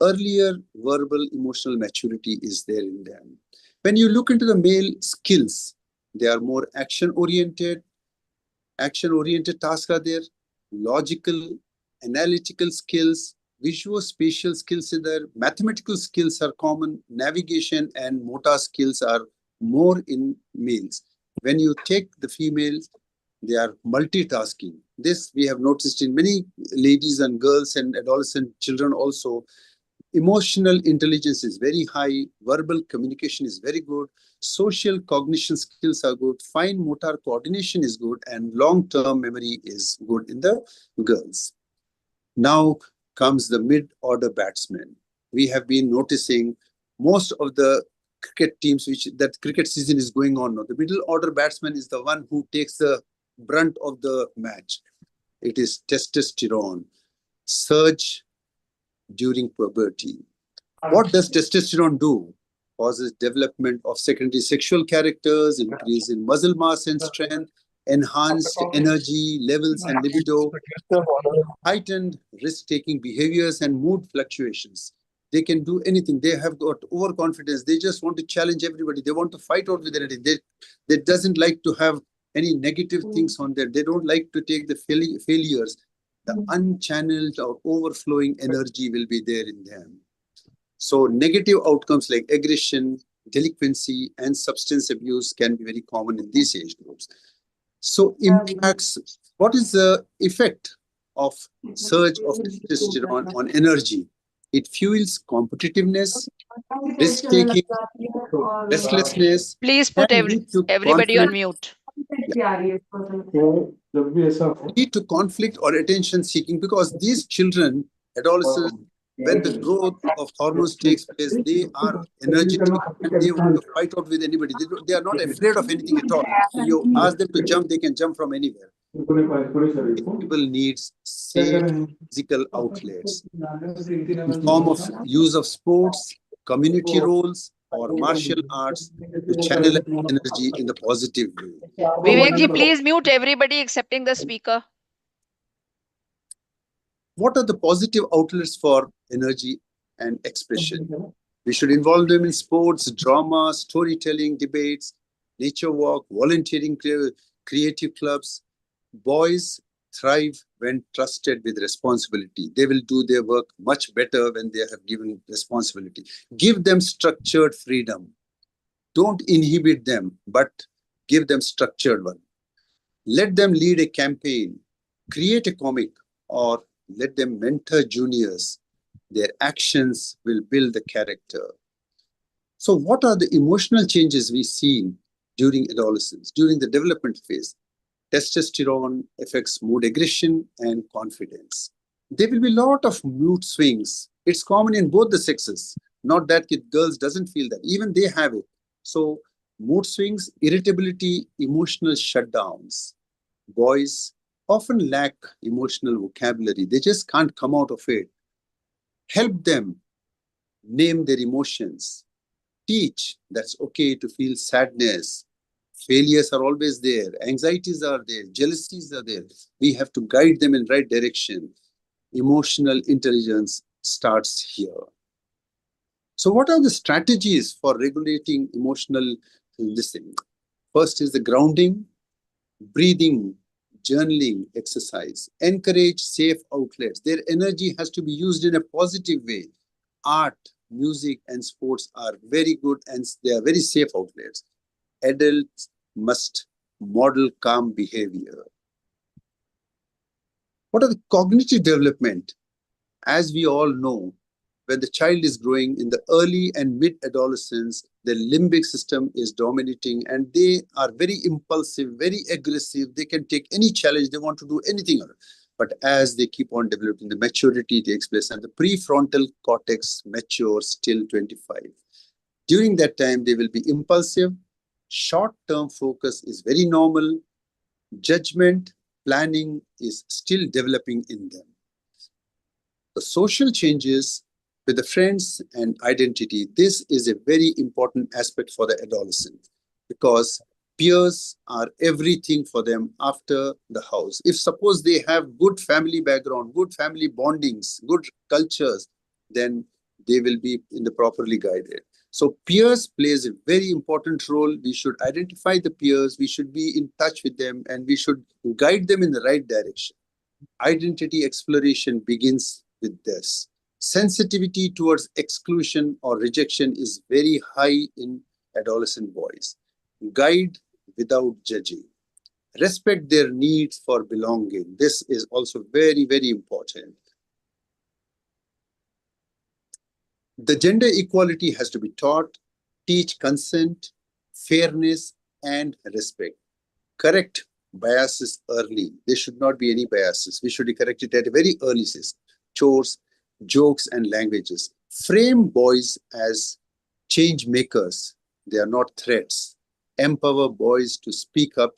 Earlier verbal emotional maturity is there in them. When you look into the male skills, they are more action oriented tasks are there, logical, analytical skills, visual spatial skills are there, mathematical skills are common, navigation and motor skills are more in males. When you take the females, they are multitasking. This we have noticed in many ladies and girls and adolescent children also. Emotional intelligence is very high, verbal communication is very good, social cognition skills are good, fine motor coordination is good, and long term memory is good in the girls. Now comes the mid order batsman. We have been noticing most of the cricket teams, which that cricket season is going on now. The middle order batsman is the one who takes the brunt of the match. It is testosterone surge during puberty. What does testosterone do? Causes development of secondary sexual characters, increase in muscle mass and strength, enhanced energy levels and libido, heightened risk-taking behaviors and mood fluctuations. They can do anything. They have got overconfidence. They just want to challenge everybody. They want to fight out with anything. They doesn't like to have any negative things on there. They don't like to take the failures. The unchanneled or overflowing energy will be there in them. So negative outcomes like aggression, delinquency, and substance abuse can be very common in these age groups. So impacts, what is the effect of surge of testosterone on energy? It fuels competitiveness, risk-taking, restlessness, Please can put lead to everybody on conflict, mute. or attention seeking, because these children, adolescents, when the growth of hormones takes place, they are energetic and they want to fight out with anybody. They are not afraid of anything at all. You ask them to jump, they can jump from anywhere. People need safe physical outlets in form of use of sports, community roles, or martial arts to channel energy in the positive way. Vivek ji, please mute everybody excepting the speaker. What are the positive outlets for energy and expression? We should involve them in sports, drama, storytelling, debates, nature walk, volunteering, creative clubs. Boys thrive when trusted with responsibility. They will do their work much better when they have given responsibility. Give them structured freedom. Don't inhibit them, but give them structured one. Let them lead a campaign, create a comic, or let them mentor juniors. Their actions will build the character. So what are the emotional changes we see during adolescence, during the development phase? Testosterone affects mood aggression and confidence. There will be a lot of mood swings. It's common in both the sexes. Not that girls doesn't feel that. Even they have it. So mood swings, irritability, emotional shutdowns. Boys often lack emotional vocabulary. They just can't come out of it. Help them name their emotions. Teach that's okay to feel sadness. Failures are always there. Anxieties are there. Jealousies are there. We have to guide them in right direction. Emotional intelligence starts here. So what are the strategies for regulating emotional listening? First is the grounding, breathing, journaling exercise. Encourage safe outlets. Their energy has to be used in a positive way. Art, music, and sports are very good and they are very safe outlets. Adults must model calm behavior. What are the cognitive development? As we all know, when the child is growing in the early and mid-adolescence, the limbic system is dominating and they are very impulsive, very aggressive. They can take any challenge. They want to do anything. But as they keep on developing, the maturity takes place and the prefrontal cortex matures till 25. During that time, they will be impulsive. Short-term focus is very normal. Judgment, planning is still developing in them. The social changes with the friends and identity, this is a very important aspect for the adolescent because peers are everything for them after the house. If suppose they have good family background, good family bondings, good cultures, then they will be in the properly guided. So peers plays a very important role. We should identify the peers, we should be in touch with them, and we should guide them in the right direction. Identity exploration begins with this. Sensitivity towards exclusion or rejection is very high in adolescent boys. Guide without judging. Respect their needs for belonging. This is also very, very important. The gender equality has to be taught, teach consent, fairness, and respect. Correct biases early. There should not be any biases. We should correct it at a very early stage. Chores, jokes, and languages. Frame boys as change makers. They are not threats. Empower boys to speak up,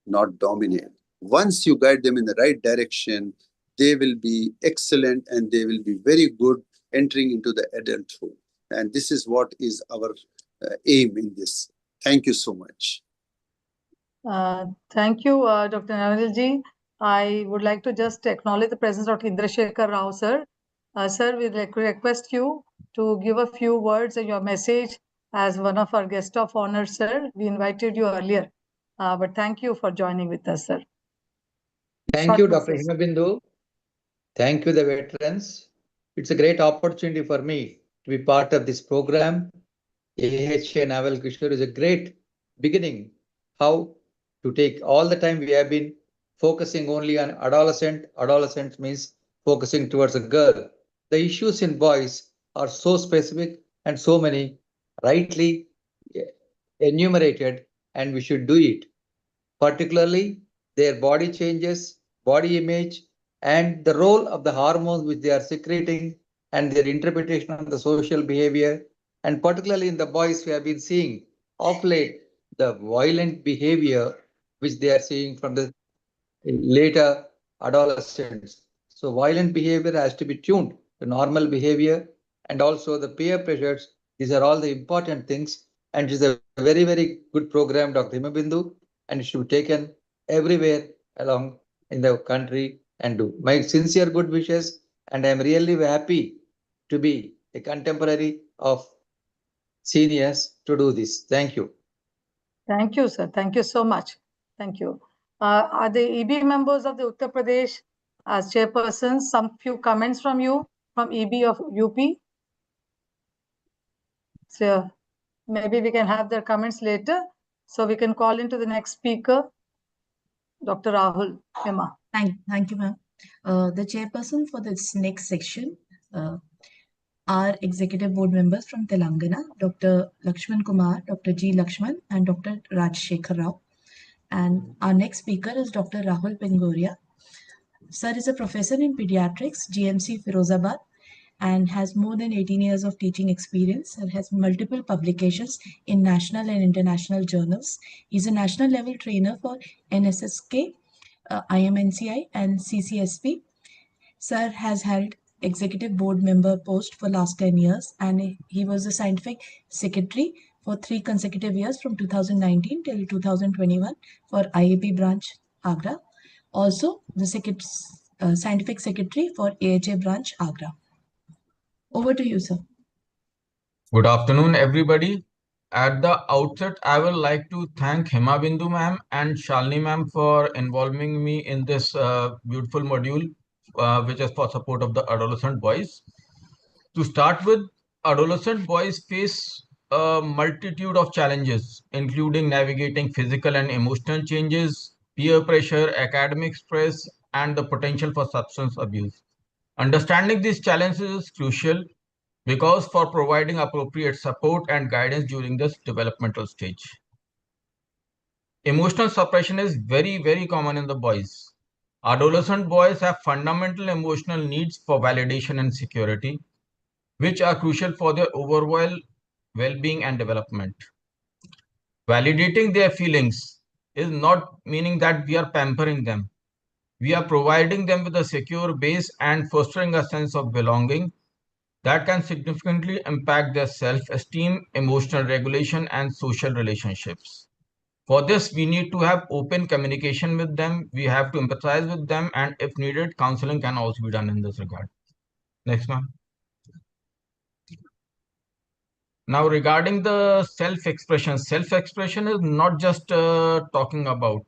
not dominate. Once you guide them in the right direction, they will be excellent and they will be very good entering into the adulthood. And this is what is our aim in this. Thank you so much. Thank you, Dr. Navalji. I would like to just acknowledge the presence of Indrashekhar Rao, sir. Sir, we request you to give a few words and your message as one of our guests of honor, sir. We invited you earlier, but thank you for joining with us, sir. Thank you, Dr. Himabindu. Thank you, the veterans. It's a great opportunity for me to be part of this program. AHA Naval Kishore is a great beginning. How to take all the time we have been focusing only on adolescent. Adolescent means focusing towards a girl. The issues in boys are so specific and so many rightly enumerated, and we should do it. Particularly their body changes, body image, and the role of the hormones which they are secreting and their interpretation of the social behavior. And particularly in the boys, we have been seeing of late the violent behavior which they are seeing from the later adolescents. So violent behavior has to be tuned to normal behavior, and also the peer pressures. These are all the important things, and it is a very, very good program, Dr. Himabindu, and it should be taken everywhere along in the country and do. My sincere good wishes, and I am really happy to be a contemporary of seniors to do this. Thank you. Thank you, sir. Thank you so much. Thank you. Are the EB members of the Uttar Pradesh as chairpersons? Some few comments from you, from EB of UP. So maybe we can have their comments later. So we can call into the next speaker, Dr. Rahul Emma. Thank you, ma'am. The chairperson for this next section are executive board members from Telangana, Dr. Lakshman Kumar, Dr. G. Lakshman, and Dr. Rajshekhar Rao. And our next speaker is Dr. Rahul Pengoria. Sir is a professor in pediatrics, GMC Firozabad, and has more than 18 years of teaching experience and has multiple publications in national and international journals. He's a national level trainer for NSSK, IMNCI, and CCSP. Sir has held executive board member post for last 10 years, and he was the scientific secretary for 3 consecutive years from 2019 till 2021 for IAP branch Agra. Also the scientific secretary for AHA branch Agra. Over to you, sir. Good afternoon, everybody. At the outset, I would like to thank Himabindu ma'am and Shalini ma'am for involving me in this beautiful module, which is for support of the adolescent boys. To start with, adolescent boys face a multitude of challenges, including navigating physical and emotional changes, peer pressure, academic stress, and the potential for substance abuse. Understanding these challenges is crucial because for providing appropriate support and guidance during this developmental stage. Emotional suppression is very, very common in the boys. Adolescent boys have fundamental emotional needs for validation and security, which are crucial for their overall well-being and development. Validating their feelings is not meaning that we are pampering them. We are providing them with a secure base and fostering a sense of belonging that can significantly impact their self-esteem, emotional regulation, and social relationships. For this, we need to have open communication with them. We have to empathize with them, and if needed, counseling can also be done in this regard. Next, ma'am. Now, regarding the self-expression is not just talking about.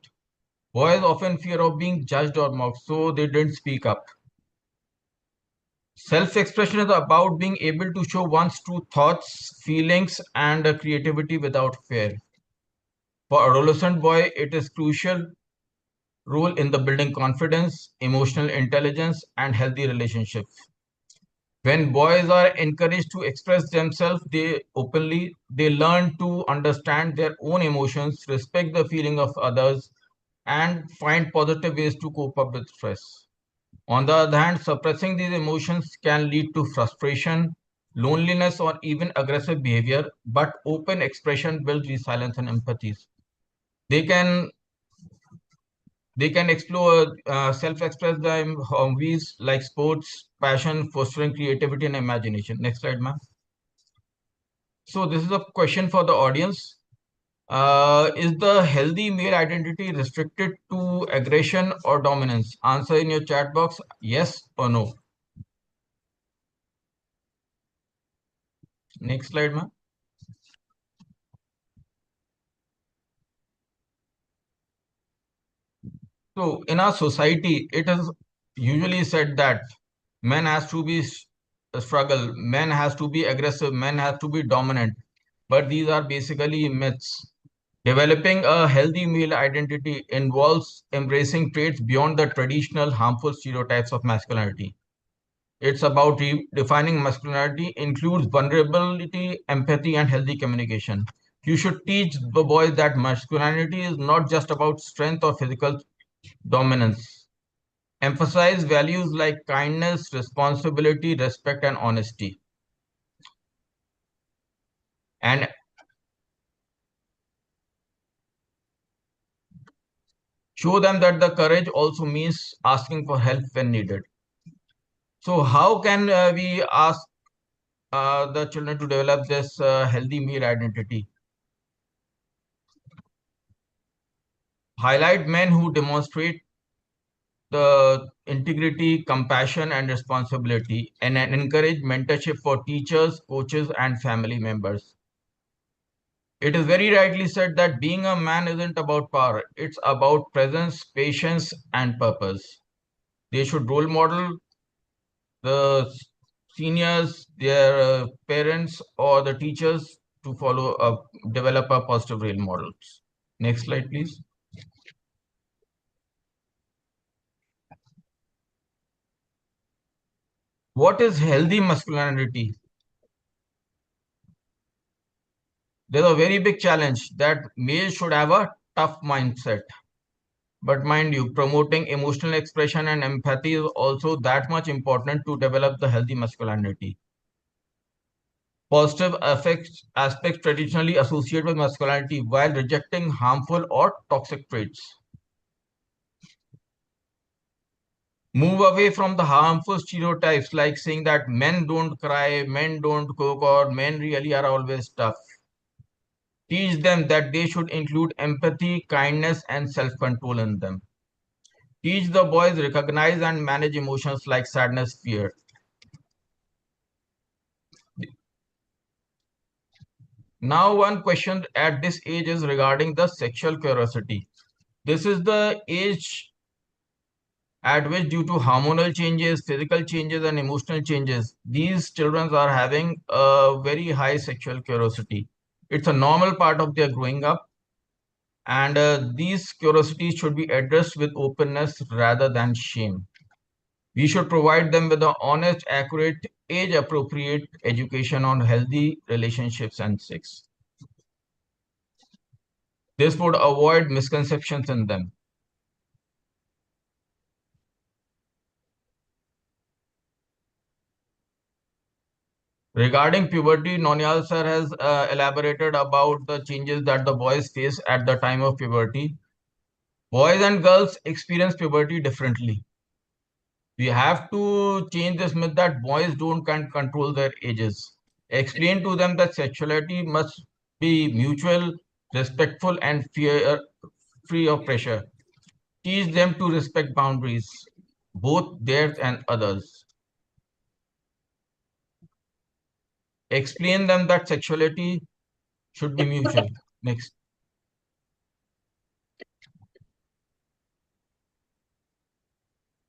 Boys often fear of being judged or mocked, so they didn't speak up. Self-expression is about being able to show one's true thoughts, feelings, and creativity without fear. For adolescent boy, it is crucial role in the building confidence, emotional intelligence, and healthy relationships. When boys are encouraged to express themselves openly, they learn to understand their own emotions, respect the feeling of others, and find positive ways to cope up with stress. On the other hand, suppressing these emotions can lead to frustration, loneliness, or even aggressive behavior, but open expression builds resilience and empathy. They can explore, self-express their hobbies like sports, passion, fostering creativity and imagination. Next slide, ma'am. So this is a question for the audience. Is the healthy male identity restricted to aggression or dominance? Answer in your chat box, yes or no. Next slide, ma'am. So in our society, it is usually said that men has to be struggle, men has to be aggressive, men has to be dominant. But these are basically myths. Developing a healthy male identity involves embracing traits beyond the traditional harmful stereotypes of masculinity. It's about redefining masculinity includes vulnerability, empathy, and healthy communication. You should teach the boys that masculinity is not just about strength or physical dominance. Emphasize values like kindness, responsibility, respect, and honesty. And show them that the courage also means asking for help when needed. So how can we ask the children to develop this healthy male identity? Highlight men who demonstrate the integrity, compassion, and responsibility, and encourage mentorship for teachers, coaches, and family members. It is very rightly said that being a man isn't about power, it's about presence, patience, and purpose. They should role model the seniors, their parents, or the teachers to develop a positive role models. Next slide, please. What is healthy masculinity? There's a very big challenge that males should have a tough mindset. But mind you, promoting emotional expression and empathy is also that much important to develop the healthy masculinity. Positive aspects traditionally associated with masculinity while rejecting harmful or toxic traits. Move away from the harmful stereotypes like saying that men don't cry, men don't cook, or men really are always tough. Teach them that they should include empathy, kindness, and self-control in them. Teach the boys recognize and manage emotions like sadness, fear. Now, one question at this age is regarding the sexual curiosity. This is the age at which, due to hormonal changes, physical changes, and emotional changes, these children are having a very high sexual curiosity. It's a normal part of their growing up, and these curiosities should be addressed with openness rather than shame. We should provide them with an honest, accurate, age-appropriate education on healthy relationships and sex. This would avoid misconceptions in them. Regarding puberty, Nonyal sir has elaborated about the changes that the boys face at the time of puberty. Boys and girls experience puberty differently. We have to change this myth that boys can't control their ages. Explain to them that sexuality must be mutual, respectful, and free of pressure. Teach them to respect boundaries, both theirs and others. Explain them that sexuality should be mutual. Next.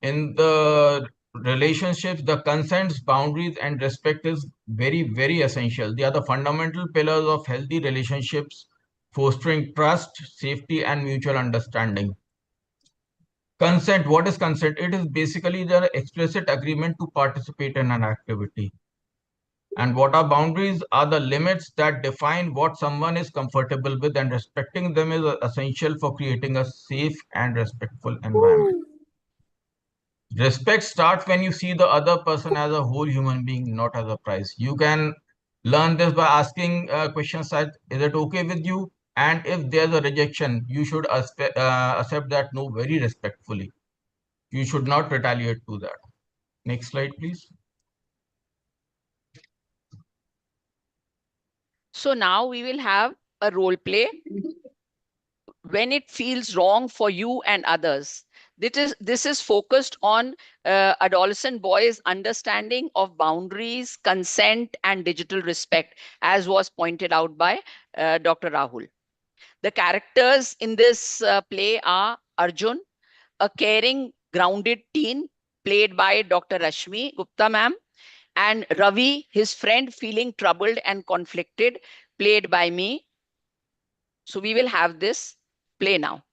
In the relationships, the consents, boundaries, and respect is very, very essential. They are the fundamental pillars of healthy relationships, fostering trust, safety, and mutual understanding. Consent, what is consent? It is basically the explicit agreement to participate in an activity. And what are boundaries? Are the limits that define what someone is comfortable with, and respecting them is essential for creating a safe and respectful environment. Respect starts when you see the other person as a whole human being, not as a prize. You can learn this by asking questions like, is it okay with you? And if there's a rejection, you should accept that no very respectfully. You should not retaliate to that. Next slide, please. So now we will have a role play when it feels wrong for you and others. This is focused on adolescent boys' understanding of boundaries, consent, and digital respect, as was pointed out by Dr. Rahul. The characters in this play are Arjun, a caring, grounded teen, played by Dr. Rashmi Gupta ma'am, and Ravi, his friend, feeling troubled and conflicted, played by me. So we will have this play now.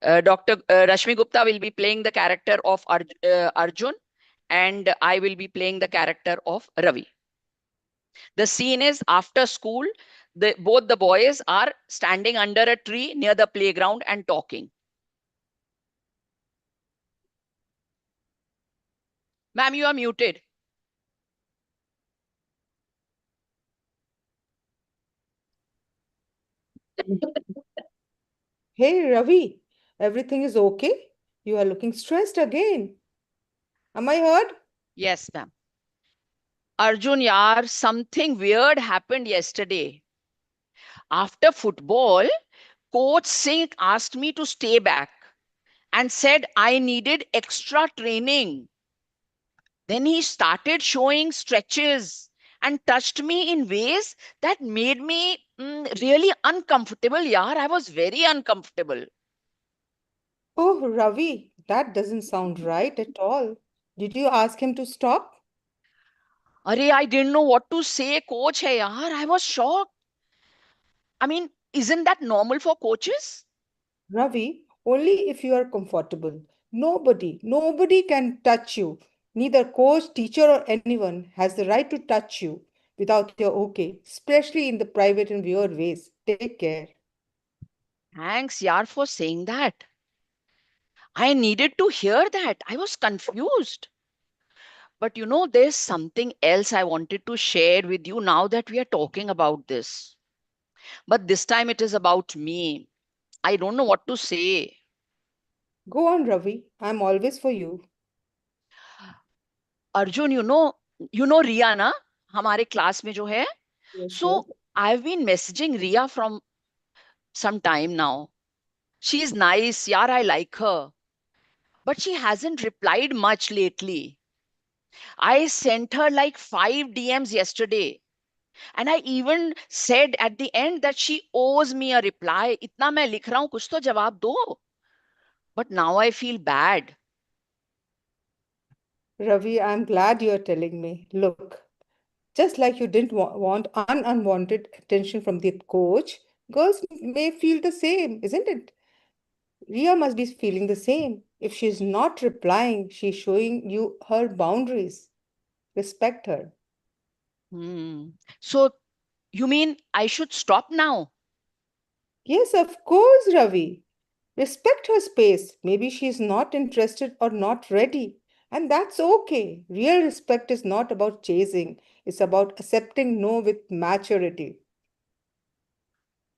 Dr. Rashmi Gupta will be playing the character of Arjun, and I will be playing the character of Ravi. The scene is after school. Both the boys are standing under a tree near the playground and talking. Ma'am, you are muted. Hey, Ravi, everything is okay? You are looking stressed again. Am I heard? Yes, ma'am. Arjun, yaar, something weird happened yesterday. After football, Coach Singh asked me to stay back and said I needed extra training. Then he started showing stretches and touched me in ways that made me really uncomfortable. Yaar, I was very uncomfortable. Oh, Ravi, that doesn't sound right at all. Did you ask him to stop? Arey, I didn't know what to say. Coach hai yaar. I was shocked. I mean, isn't that normal for coaches? Ravi, only if you are comfortable. Nobody can touch you. Neither coach, teacher, or anyone has the right to touch you without your okay, especially in the private and weird ways. Take care. Thanks, yaar, for saying that. I needed to hear that. I was confused. But there's something else I wanted to share with you now that we are talking about this. But this time it is about me. I don't know what to say. Go on, Ravi. I'm always for you. Arjun, you know Riya na? हमारे class में जो है. Yes, So yes. I've been messaging Riya from some time now. She's nice, yaar, I like her. But she hasn't replied much lately. I sent her like 5 DMs yesterday. And I even said at the end that she owes me a reply. इतना मैं लिख रहा हूँ, कुछ तो जवाब दो. But now I feel bad. Ravi, I'm glad you're telling me. Look, just like you didn't want unwanted attention from the coach, girls may feel the same, isn't it? Ria must be feeling the same. If she's not replying, she's showing you her boundaries. Respect her. So you mean I should stop now? Yes, of course, Ravi. Respect her space. Maybe she's not interested or not ready. And that's okay. Real respect is not about chasing, it's about accepting no with maturity.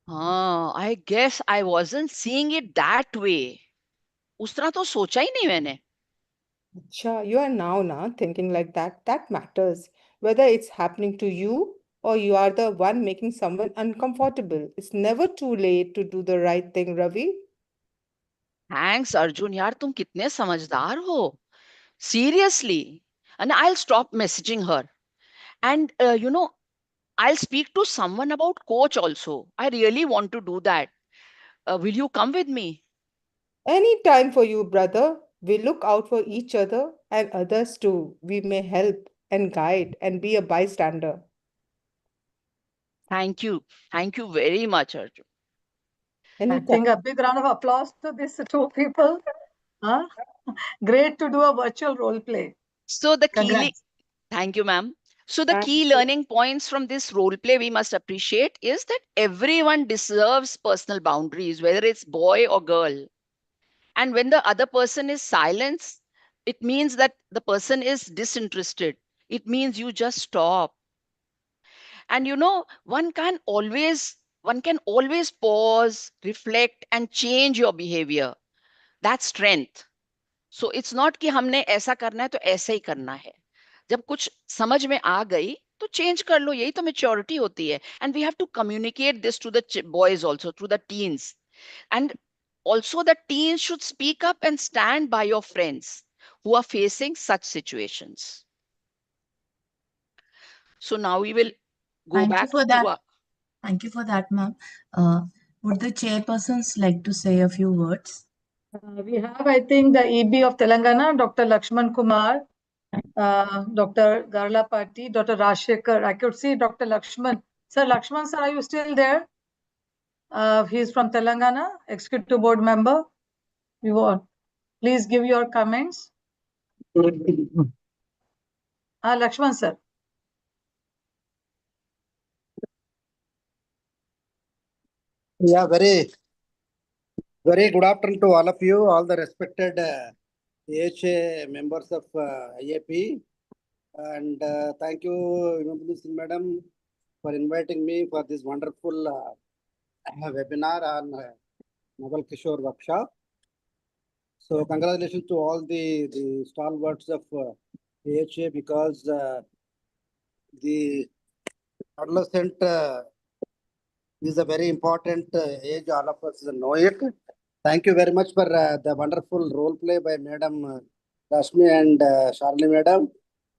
I guess I wasn't seeing it that way. उस तरह तो सोचा ही नहीं मैंने. Acha, you are now thinking like that. That matters. Whether it's happening to you or you are the one making someone uncomfortable. It's never too late to do the right thing, Ravi. Thanks, Arjun. यार तुम कितने समझदार हो. Seriously. and I'll stop messaging her. And, I'll speak to someone about coach also. I really want to do that. Will you come with me? Any time for you, brother. We look out for each other and others too. We may help and guide and be a bystander. Thank you. Thank you very much, Arjun. I Anytime. think a big round of applause to these two people. Huh? Great to do a virtual role play. So the Congrats. thank you, ma'am. So the Thank key you. learning points from this role play we must appreciate is that everyone deserves personal boundaries, whether it's boy or girl. And when the other person is silenced, it means that the person is disinterested. It means you just stop. And one can always pause, reflect, and change your behavior. That's strength. So it's not कि हमने ऐसा करना है तो ऐसे ही करना है. जब कुछ समझ में आ गई तो चेंज कर लो, यही तो मेच्योरिटी होती है. And we have to communicate this to the boys also, to the teens. And also the teens should speak up and stand by your friends who are facing such situations. So now we will go Thank you back for to that. our, Thank you for that, ma'am. Would the chairpersons like to say a few words? We have, I think, the EB of Telangana, Dr. Lakshman Kumar, Dr. Garlapati, Dr. Rajshekhar. I could see Dr. Lakshman. Sir, Lakshman, sir, are you still there? He's from Telangana, Executive Board member. You want, please give your comments. Lakshman, sir. Yeah, very good afternoon to all of you, all the respected AHA members of IAP. And thank you, Madam, for inviting me for this wonderful webinar on Naval Kishore workshop. So congratulations to all the stalwarts of AHA, because the adolescent is a very important age. All of us know it. Thank you very much for the wonderful role play by Madam Rashmi and Sharli Madam.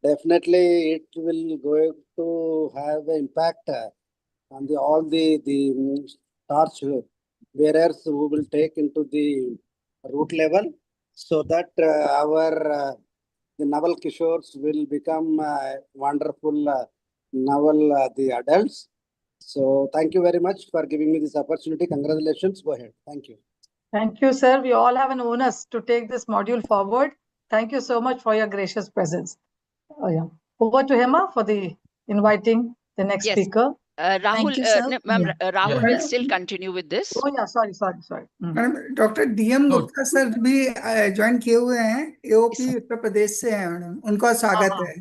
Definitely, it will go to have an impact on all the torch bearers who will take into the root level, so that the Naval Kishores will become wonderful Naval the adults. So thank you very much for giving me this opportunity. Congratulations. Go ahead. Thank you. Thank you, sir. We all have an onus to take this module forward. Thank you so much for your gracious presence. Yeah. Over to Hema for the inviting the next yes, speaker. Rahul, you, sir. ma'am, Yeah. Rahul Yeah. will still continue with this. Oh yeah, sorry. Madam doctor DM तो- Gupta sir भी join किए हुए हैं, AOP Uttar Pradesh से हैं madam, उनका स्वागत है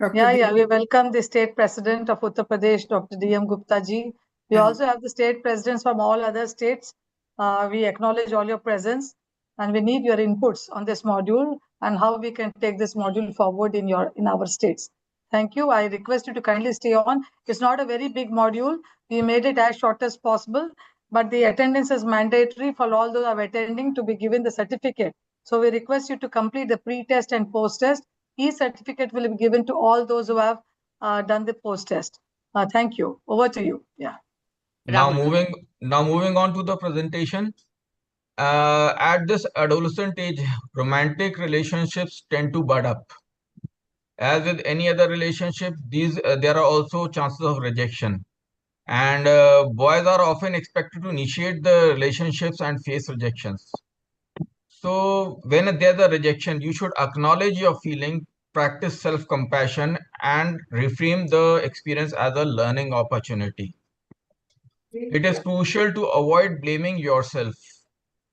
doctor Yeah, we welcome the state president of Uttar Pradesh, Dr. D.M. Gupta ji. We हाँ। also have the state presidents from all other states. We acknowledge all your presence and we need your inputs on this module and how we can take this module forward in our states. Thank you. I request you to kindly stay on. It's not a very big module. We made it as short as possible, but the attendance is mandatory for all those who are attending to be given the certificate. So we request you to complete the pre-test and post-test. E-certificate will be given to all those who have done the post-test. Thank you. Over to you. Yeah. Now Rahul. moving on to the presentation. At this adolescent age, romantic relationships tend to bud up. As with any other relationship, there are also chances of rejection. And boys are often expected to initiate the relationships and face rejections. So when there's a rejection, you should acknowledge your feeling, practice self-compassion, and reframe the experience as a learning opportunity. It is crucial to avoid blaming yourself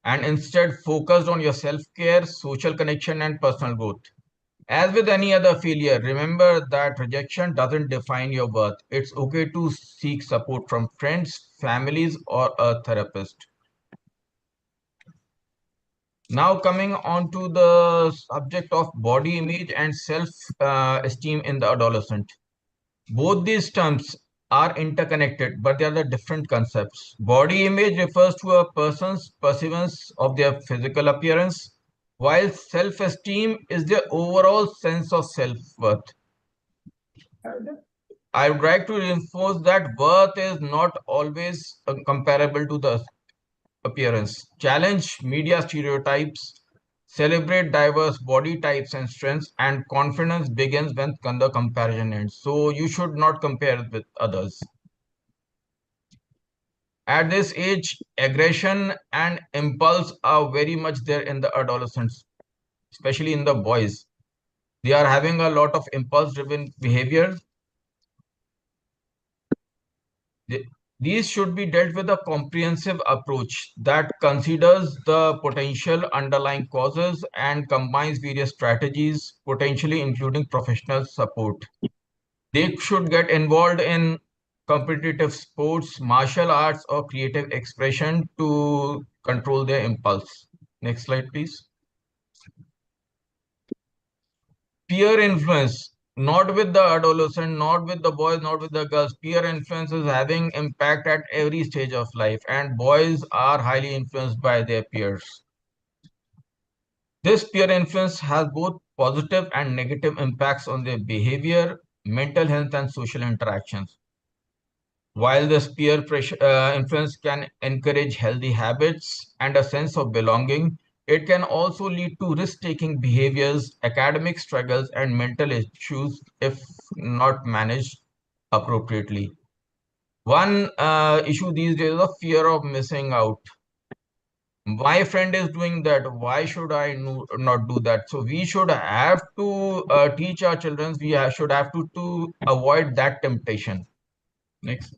and instead focus on your self-care, social connection, and personal growth. As with any other failure, remember that rejection doesn't define your worth. It's okay to seek support from friends, families, or a therapist. Now coming on to the subject of body image and self-esteem in the adolescent. Both these terms are interconnected, but they are the different concepts. Body image refers to a person's perceivance of their physical appearance, while self-esteem is their overall sense of self-worth. I would like to reinforce that worth is not always comparable to the appearance. Challenge media stereotypes, celebrate diverse body types and strengths, and confidence begins when the comparison ends. So you should not compare with others. At this age, aggression and impulse are very much there in the adolescents, especially in the boys. They are having a lot of impulse-driven behavior. These should be dealt with a comprehensive approach that considers the potential underlying causes and combines various strategies, potentially including professional support. They should get involved in competitive sports, martial arts, or creative expression to control their impulse. Next slide, please. Peer influence, not with the adolescent, not with the boys, not with the girls. Peer influence is having impact at every stage of life, and boys are highly influenced by their peers. This peer influence has both positive and negative impacts on their behavior, mental health, and social interactions. While this peer pressure, influence can encourage healthy habits and a sense of belonging, it can also lead to risk-taking behaviors, academic struggles, and mental issues if not managed appropriately. One issue these days is the fear of missing out. My friend is doing that. Why should I not do that? So we should have to teach our children. Should have to avoid that temptation. Next.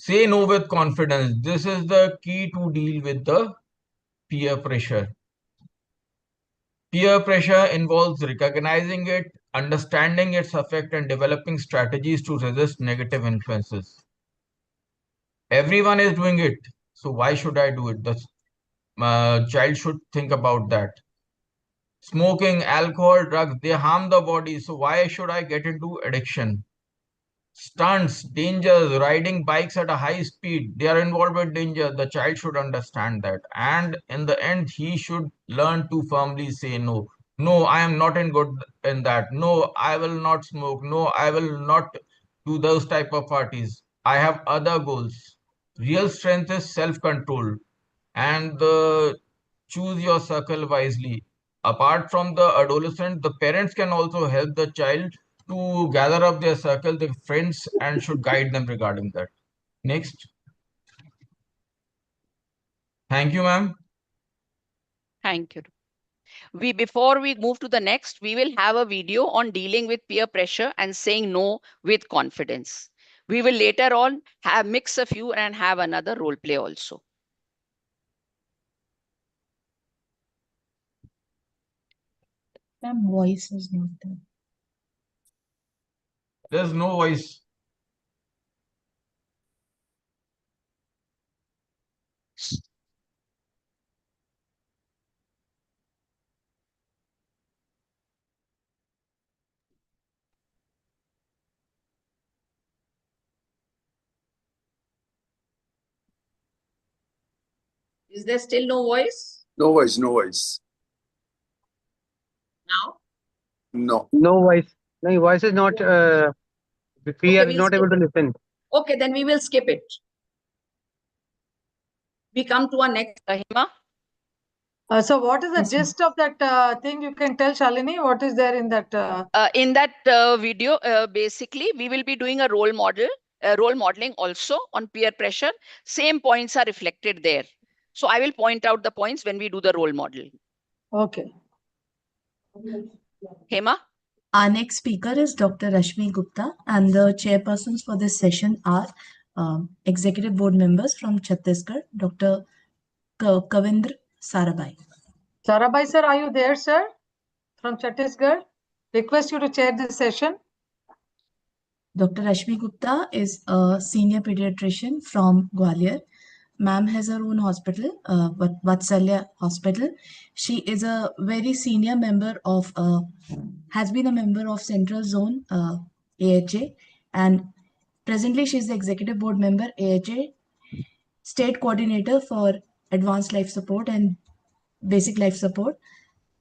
Say no with confidence. This is the key to deal with the peer pressure. Peer pressure involves recognizing it, understanding its effect, and developing strategies to resist negative influences. Everyone is doing it, so why should I do it? The child should think about that. Smoking, alcohol, drugs, they harm the body, so why should I get into addiction? Stunts, dangers, riding bikes at a high speed, they are involved with danger. The child should understand that. And in the end, he should learn to firmly say no. No, I am not in good in that. No, I will not smoke. No, I will not do those type of parties. I have other goals. Real strength is self-control. And choose your circle wisely. Apart from the adolescent, the parents can also help the child to gather up their circle, their friends, and should guide them regarding that. Next. Thank you, ma'am. Thank you. Before we move to the next, we will have a video on dealing with peer pressure and saying no with confidence. We will later on mix a few and have another role play also. Ma'am, voice is not there. There's no voice. Is there still no voice? No voice, no voice. Now? No. No voice. No, voice is not. We Okay, are we'll not skip able to it. listen. Okay, then we will skip it. We come to our next, Hima. So what is the Yes, ma'am. gist of that thing? You can tell Shalini what is there in that? In that video, basically, we will be doing a role modeling also on peer pressure. Same points are reflected there. So I will point out the points when we do the role model. Okay. Hema? Our next speaker is Dr. Rashmi Gupta, and the chairpersons for this session are executive board members from Chhattisgarh, Dr. Kavindra Sarabhai. Sarabhai sir, are you there, sir? From Chhattisgarh? Request you to chair this session. Dr. Rashmi Gupta is a senior pediatrician from Gwalior. Ma'am has her own hospital, Vatsalya Hospital. She is a very senior member of, has been a member of Central Zone AHA, and presently she is the executive board member AHA, state coordinator for advanced life support and basic life support.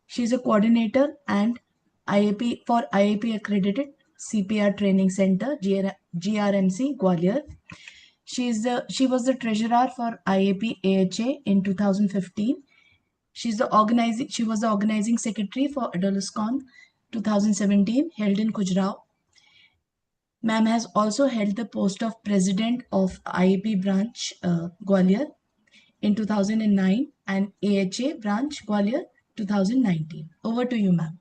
She's a coordinator and IAP for IAP accredited CPR Training Center, GRMC, Gwalior. She was the treasurer for IAP AHA in 2015. She was the organizing secretary for Adolescent 2017, held in Khajuraho. Ma'am has also held the post of president of IAP branch Gwalior in 2009 and AHA branch Gwalior 2019. Over to you, ma'am.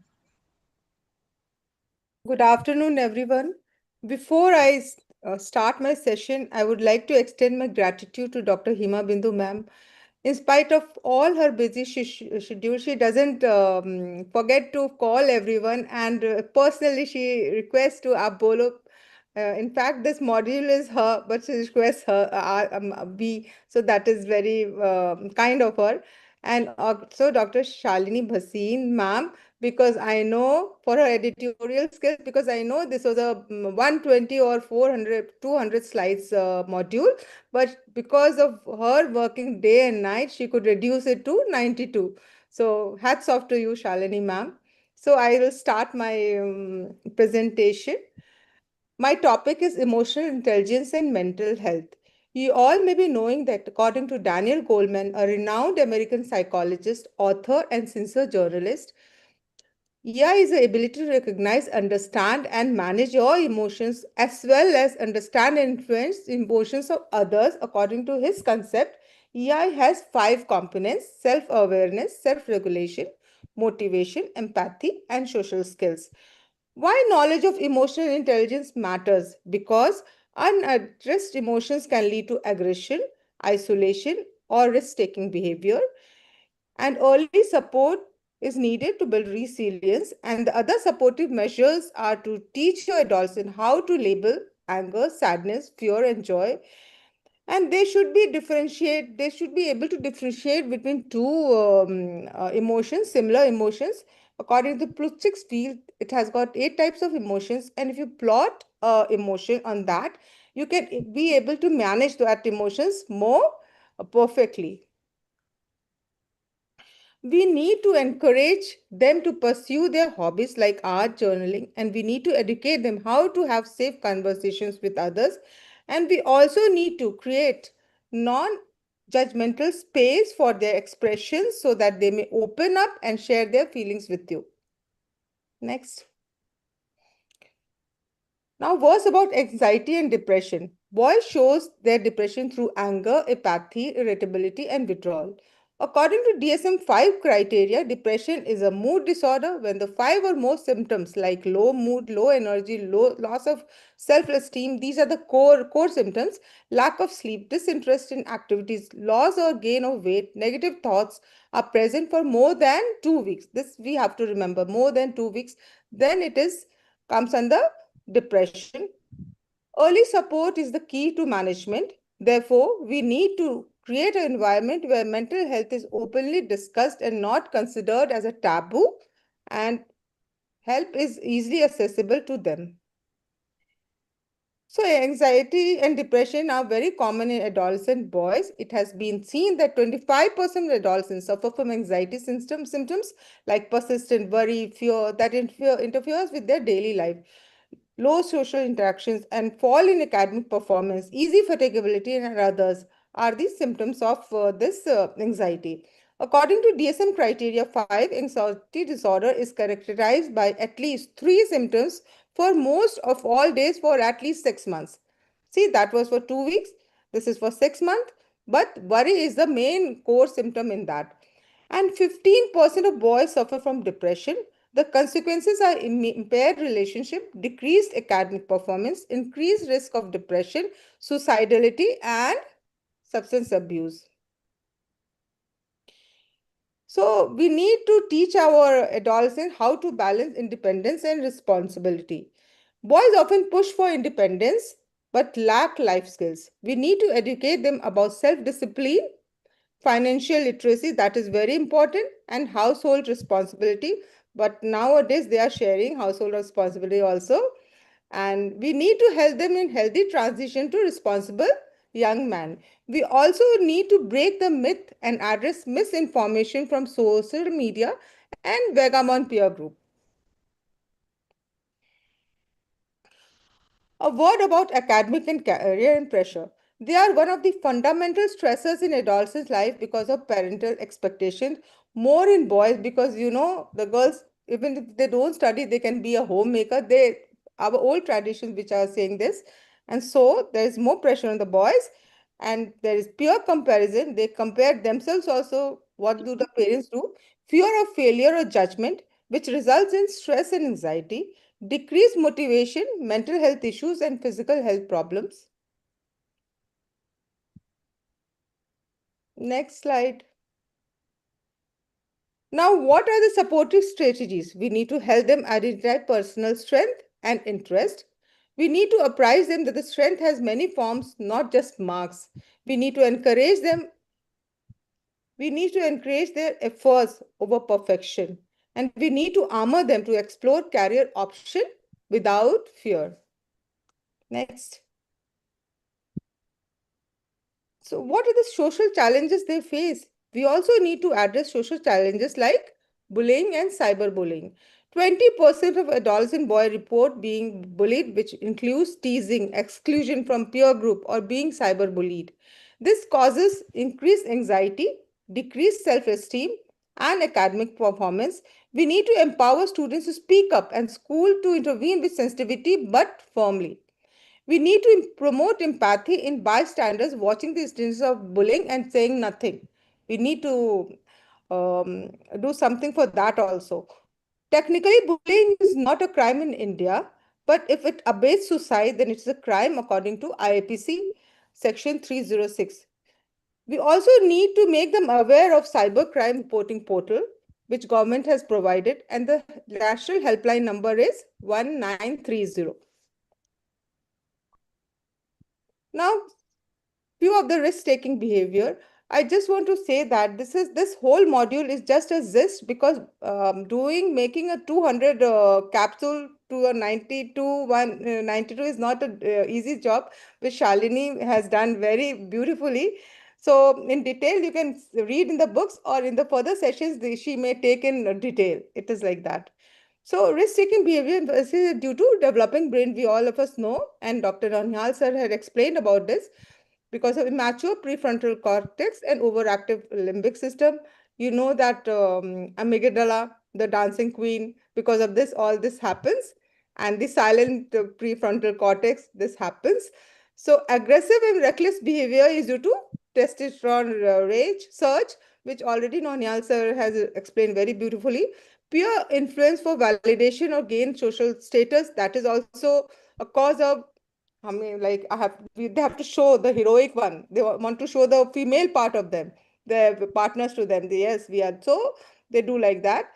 Good afternoon, everyone. Before I start my session, I would like to extend my gratitude to Dr. Hima Bindu ma'am. In spite of all her busy schedule, she doesn't forget to call everyone, and personally, she requests to Abolo. In fact, this module is her, but she requests her be. So that is very kind of her. And also Dr. Shalini Bhasin, ma'am, because I know for her editorial skills, because I know this was a 120 or 400, 200 slides module, but because of her working day and night, she could reduce it to 92. So hats off to you, Shalini ma'am. So I will start my presentation. My topic is emotional intelligence and mental health. You all may be knowing that according to Daniel Goleman, a renowned American psychologist, author, and sincere journalist, EI is the ability to recognize, understand, and manage your emotions as well as understand and influence the emotions of others. According to his concept, EI has 5 components: self-awareness, self-regulation, motivation, empathy, and social skills. Why knowledge of emotional intelligence matters? Because unaddressed emotions can lead to aggression, isolation, or risk-taking behavior. And early support is needed to build resilience. And the other supportive measures are to teach your adolescent how to label anger, sadness, fear, and joy. And they should be able to differentiate between two emotions, similar emotions. According to Plutchik's field, it has got 8 types of emotions. And if you plot emotion on that, you can be able to manage that emotions more perfectly. We need to encourage them to pursue their hobbies like art, journaling, and we need to educate them how to have safe conversations with others. And we also need to create non-judgmental space for their expressions so that they may open up and share their feelings with you. Next. Now, what's about anxiety and depression? Boys shows their depression through anger, apathy, irritability, and withdrawal. According to DSM-5 criteria, depression is a mood disorder when the 5 or more symptoms like low mood, low energy, loss of self-esteem, these are the core symptoms, lack of sleep, disinterest in activities, loss or gain of weight, negative thoughts are present for more than 2 weeks. This we have to remember, more than 2 weeks, then it comes under depression. Early support is the key to management. Therefore, we need to create an environment where mental health is openly discussed and not considered as a taboo, and help is easily accessible to them. So anxiety and depression are very common in adolescent boys. It has been seen that 25% of adolescents suffer from anxiety symptoms like persistent worry, fear that interferes with their daily life, low social interactions, and fall in academic performance, easy fatigability, and others are the symptoms of this anxiety. According to DSM criteria 5, anxiety disorder is characterized by at least 3 symptoms for most of all days for at least 6 months. See, that was for 2 weeks. This is for 6 months. But worry is the main core symptom in that. And 15% of boys suffer from depression. The consequences are impaired relationship, decreased academic performance, increased risk of depression, suicidality, and substance abuse. So we need to teach our adolescents how to balance independence and responsibility. Boys often push for independence but lack life skills. We need to educate them about self-discipline, financial literacy, that is very important, and household responsibility. But nowadays they are sharing household responsibility also. And we need to help them in healthy transition to responsible young man. We also need to break the myth and address misinformation from social media and vagabond peer group. A word about academic and career and pressure. They are one of the fundamental stressors in adolescents' life because of parental expectations, more in boys because the girls, even if they don't study, they can be a homemaker. They our old traditions which are saying this. And so there is more pressure on the boys, and there is peer comparison. They compare themselves also. What do the parents do? Fear of failure or judgment, which results in stress and anxiety, decreased motivation, mental health issues, and physical health problems. Next slide. Now, what are the supportive strategies? We need to help them identify personal strength and interest. We need to apprise them that the strength has many forms, not just marks. We need to encourage them. We need to encourage their efforts over perfection. And we need to armor them to explore career option without fear. Next. So what are the social challenges they face? We also need to address social challenges like bullying and cyberbullying. 20% of adolescent boys report being bullied, which includes teasing, exclusion from peer group, or being cyberbullied. This causes increased anxiety, decreased self-esteem, and academic performance. We need to empower students to speak up and school to intervene with sensitivity but firmly. We need to promote empathy in bystanders watching the instances of bullying and saying nothing. We need to do something for that also. Technically, bullying is not a crime in India, but if it abates suicide, then it's a crime according to IAPC section 306. We also need to make them aware of cybercrime reporting portal, which government has provided, and the national helpline number is 1930. Now, few of the risk-taking behavior. I just want to say that this whole module is just a zest because making a 200 capsule to a 92 is not an easy job, which Shalini has done very beautifully. So in detail, you can read in the books or in the further sessions, she may take in detail. It is like that. So risk-taking behavior is due to developing brain, we all of us know, and Dr. Nanyal sir had explained about this because of immature prefrontal cortex and overactive limbic system. You know that amygdala, the dancing queen, because of this, all this happens. And the silent prefrontal cortex, this happens. So aggressive and reckless behavior is due to testosterone rage, surge, which already Nonyal sir has explained very beautifully. Peer influence for validation or gain social status, that is also a cause of I mean, like they have to show the heroic one. They want to show the female part of them, the partners to them. Yes, we are so they do like that.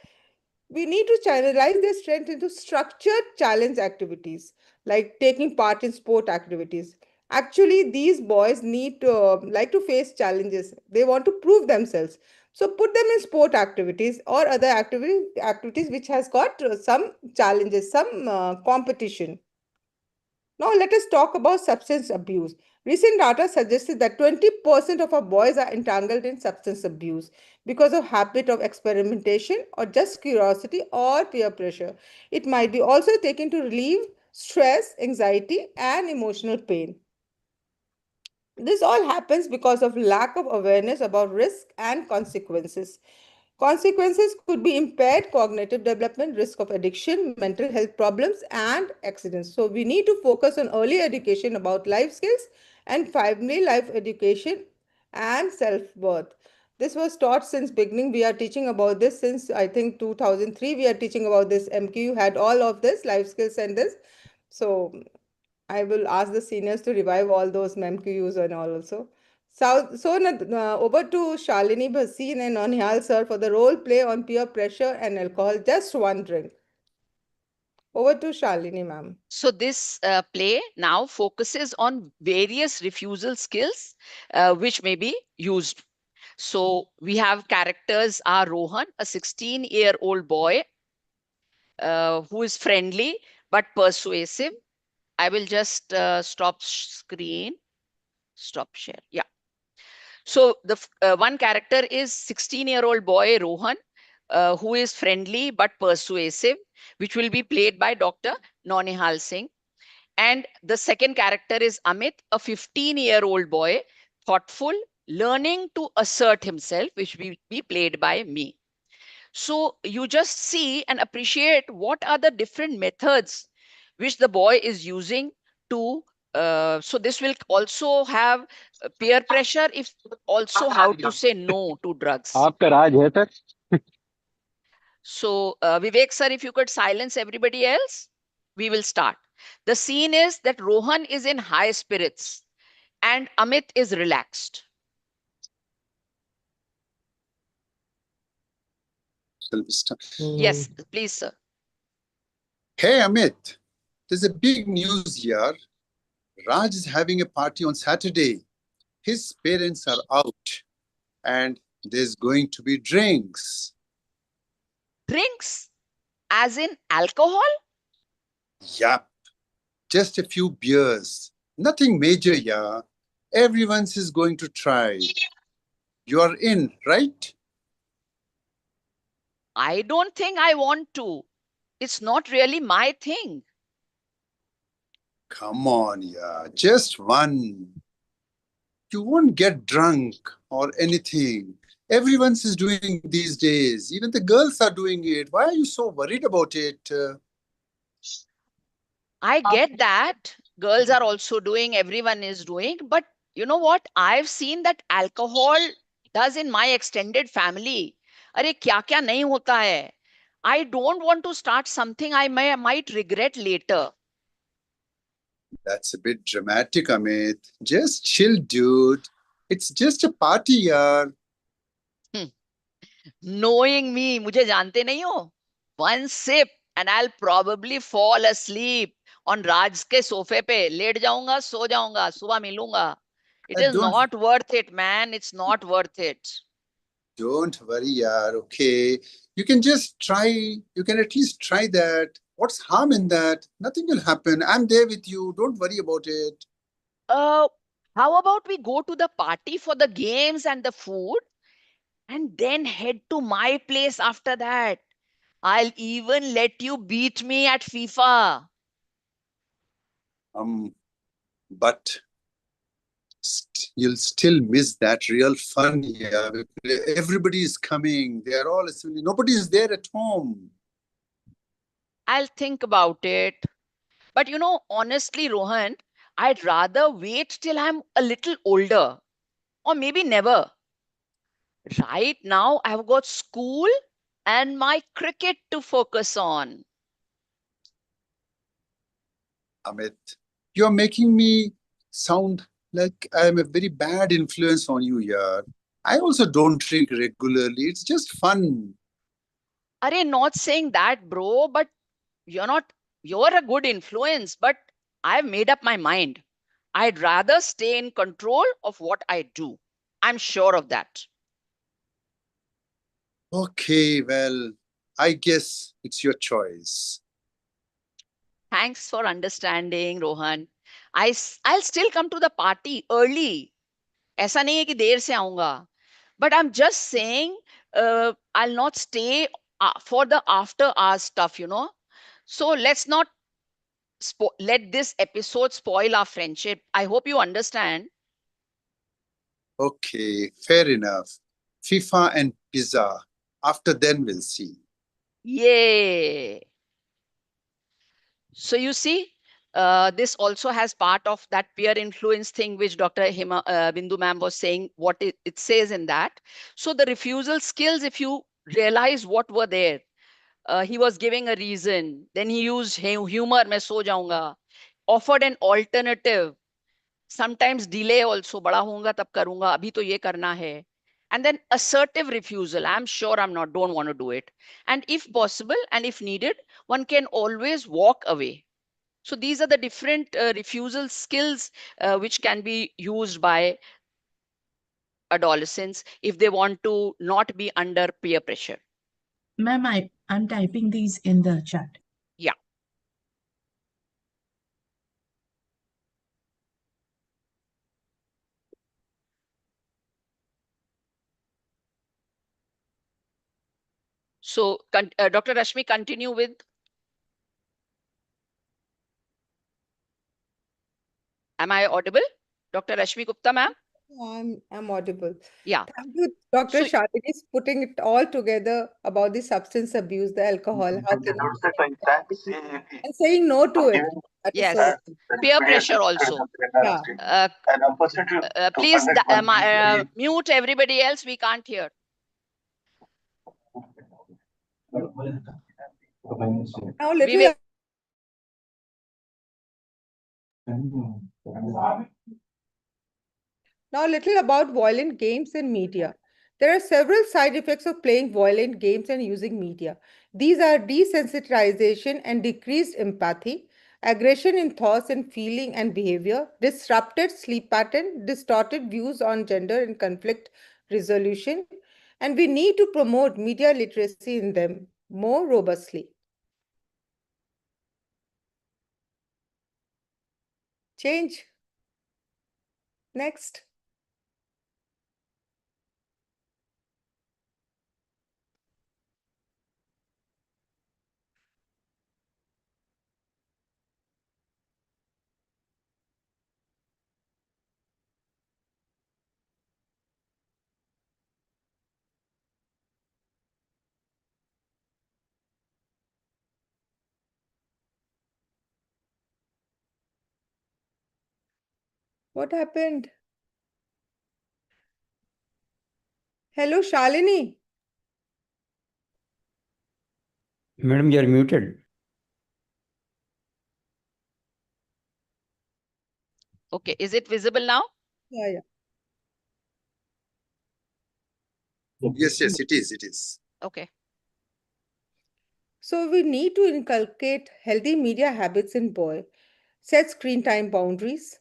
We need to channelize their strength into structured challenge activities, like taking part in sport activities. Actually, these boys need to like to face challenges. They want to prove themselves. So put them in sport activities or other activities which has got some challenges, some competition. Now, let us talk about substance abuse. Recent data suggested that 20% of our boys are entangled in substance abuse because of habit of experimentation or just curiosity or peer pressure. It might be also taken to relieve stress, anxiety, and emotional pain. This all happens because of lack of awareness about risk and consequences. Consequences could be impaired cognitive development, risk of addiction, mental health problems, and accidents. So we need to focus on early education about life skills and family life education and self-worth. This was taught since beginning. We are teaching about this since I think 2003. We are teaching about this. MQ had all of this life skills and this. So I will ask the seniors to revive all those MQs and all also. So over to Shalini Bhasin and Nonyal sir for the role play on peer pressure and alcohol. Just one drink. Over to Shalini ma'am. So this play now focuses on various refusal skills which may be used. So we have characters are Rohan, a 16-year-old boy who is friendly but persuasive. I will just stop screen Stop share. Yeah. So the one character is 16-year-old boy Rohan, who is friendly but persuasive, which will be played by Dr. Nonihal Singh. And the second character is Amit, a 15-year-old boy, thoughtful, learning to assert himself, which will be played by me. So you just see and appreciate what are the different methods which the boy is using to. So this will also have peer pressure, if also how to say no to drugs. आपका राज है sir. So Vivek sir, if you could silence everybody else, we will start. The scene is that Rohan is in high spirits and Amit is relaxed. Shall we start? Yes, please, sir. Hey, Amit, there's a big news here. Raj is having a party on Saturday. His parents are out and there's going to be drinks. Drinks? As in alcohol? Yup, just a few beers. Nothing major, yeah. Everyone's is going to try. You're in, right? I don't think I want to. It's not really my thing. Come on, yeah, just one. You won't get drunk or anything. Everyone's is doing these days. Even the girls are doing it. Why are you so worried about it? I get that. Girls are also doing, everyone is doing. But you know what? I've seen that alcohol does in my extended family. अरे क्या क्या नहीं होता है. I don't want to start something I might regret later. That's a bit dramatic, Amit. Just chill, dude. It's just a party, yaar. Knowing me, मुझे जानते नहीं हो? One sip and I'll probably fall asleep on Raj's के सोफे पे. Late जाऊंगा, सो जाऊंगा, सुबह मिलूंगा. It is Don't- not worth it, man. It's not worth it. Don't worry, yaar. Okay. You can just try. You can at least try that. What's harm in that? Nothing will happen. I'm there with you. Don't worry about it. How about we go to the party for the games and the food and then head to my place after that? I'll even let you beat me at FIFA. But you'll still miss that real fun here. Everybody is coming. They are all assembling. Nobody is there at home. I'll think about it. But you know, honestly, Rohan, I'd rather wait till I'm a little older or maybe never. Right now, I've got school and my cricket to focus on. Amit, you're making me sound like I'm a very bad influence on you here. I also don't drink regularly. It's just fun. Are not saying that, bro, but you're a good influence, but I've made up my mind. I'd rather stay in control of what I do. I'm sure of that. Okay, well, I guess it's your choice. Thanks for understanding, Rohan. I'll still come to the party early. ऐसा नहीं है कि देर से आऊंगा. But I'm just saying, I'll not stay for the after hours stuff, you know. So let's not let this episode spoil our friendship. I hope you understand. Okay, fair enough. FIFA and pizza. After then, we'll see. Yay. So you see, this also has part of that peer influence thing which Dr. Bindu ma'am was saying, what it says in that. So the refusal skills, if you realize what were there, he was giving a reason. Then he used humor, मैं सो जाऊंगा. Offered an alternative. Sometimes delay also. बड़ा होऊंगा तब करूंगा. अभी तो ये करना है. And then assertive refusal. I'm sure don't want to do it. And if possible and if needed, one can always walk away. So these are the different refusal skills which can be used by adolescents if they want to not be under peer pressure. Ma'am, I'm typing these in the chat. Yeah. So, Dr. Rashmi, continue with. Am I audible? Dr. Rashmi Gupta, ma'am? I'm audible. Yeah. Thank you, Dr. So- Shalini, is putting it all together about the substance abuse, the alcohol, how can you and saying no to it. That is Yes. so Peer pressure also. yeah. Please mute everybody else. We can't hear. Now We little Now, a little about violent games and media. There are several side effects of playing violent games and using media. These are desensitization and decreased empathy, aggression in thoughts and feeling and behavior, disrupted sleep pattern, distorted views on gender and conflict resolution, and we need to promote media literacy in them more robustly. Change. Next. What happened? Hello, Shalini. Madam, you are muted. Okay. Is it visible now? Yeah. Yes, it is. It is. Okay. So we need to inculcate healthy media habits in boys, set screen time boundaries.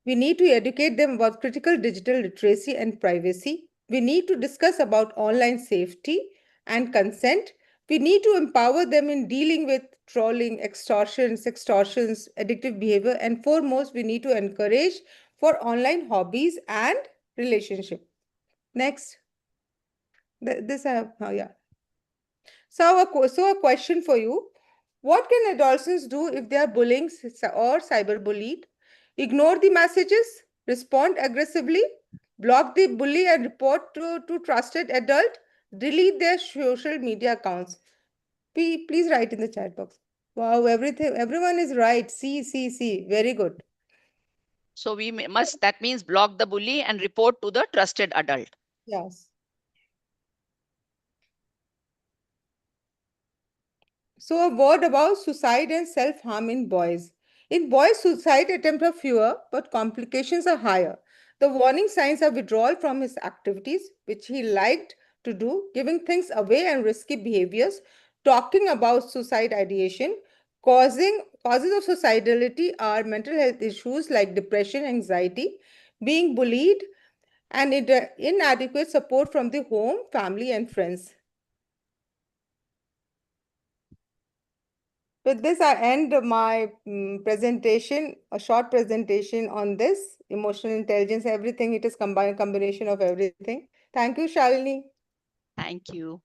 We need to educate them about critical digital literacy and privacy. We need to discuss about online safety and consent. We need to empower them in dealing with trolling, extortions, addictive behavior, and foremost, we need to encourage for online hobbies and relationship. Next. This I have, oh yeah. So a question for you. What can adolescents do if they are bullying or cyberbullied? Ignore the messages, respond aggressively, block the bully and report to trusted adult, delete their social media accounts. Please write in the chat box. Wow, everyone is right. See. Very good. So we must, that means block the bully and report to the trusted adult. Yes. So a word about suicide and self-harm in boys. In boys, suicide attempts are fewer, but complications are higher. The warning signs are withdrawal from his activities, which he liked to do, giving things away and risky behaviors, talking about suicide ideation. Causes of suicidality are mental health issues like depression, anxiety, being bullied, and inadequate support from the home, family, and friends. With this, I end my presentation, a short presentation on this emotional intelligence, everything. It is combination of everything. Thank you, Shalini. Thank you.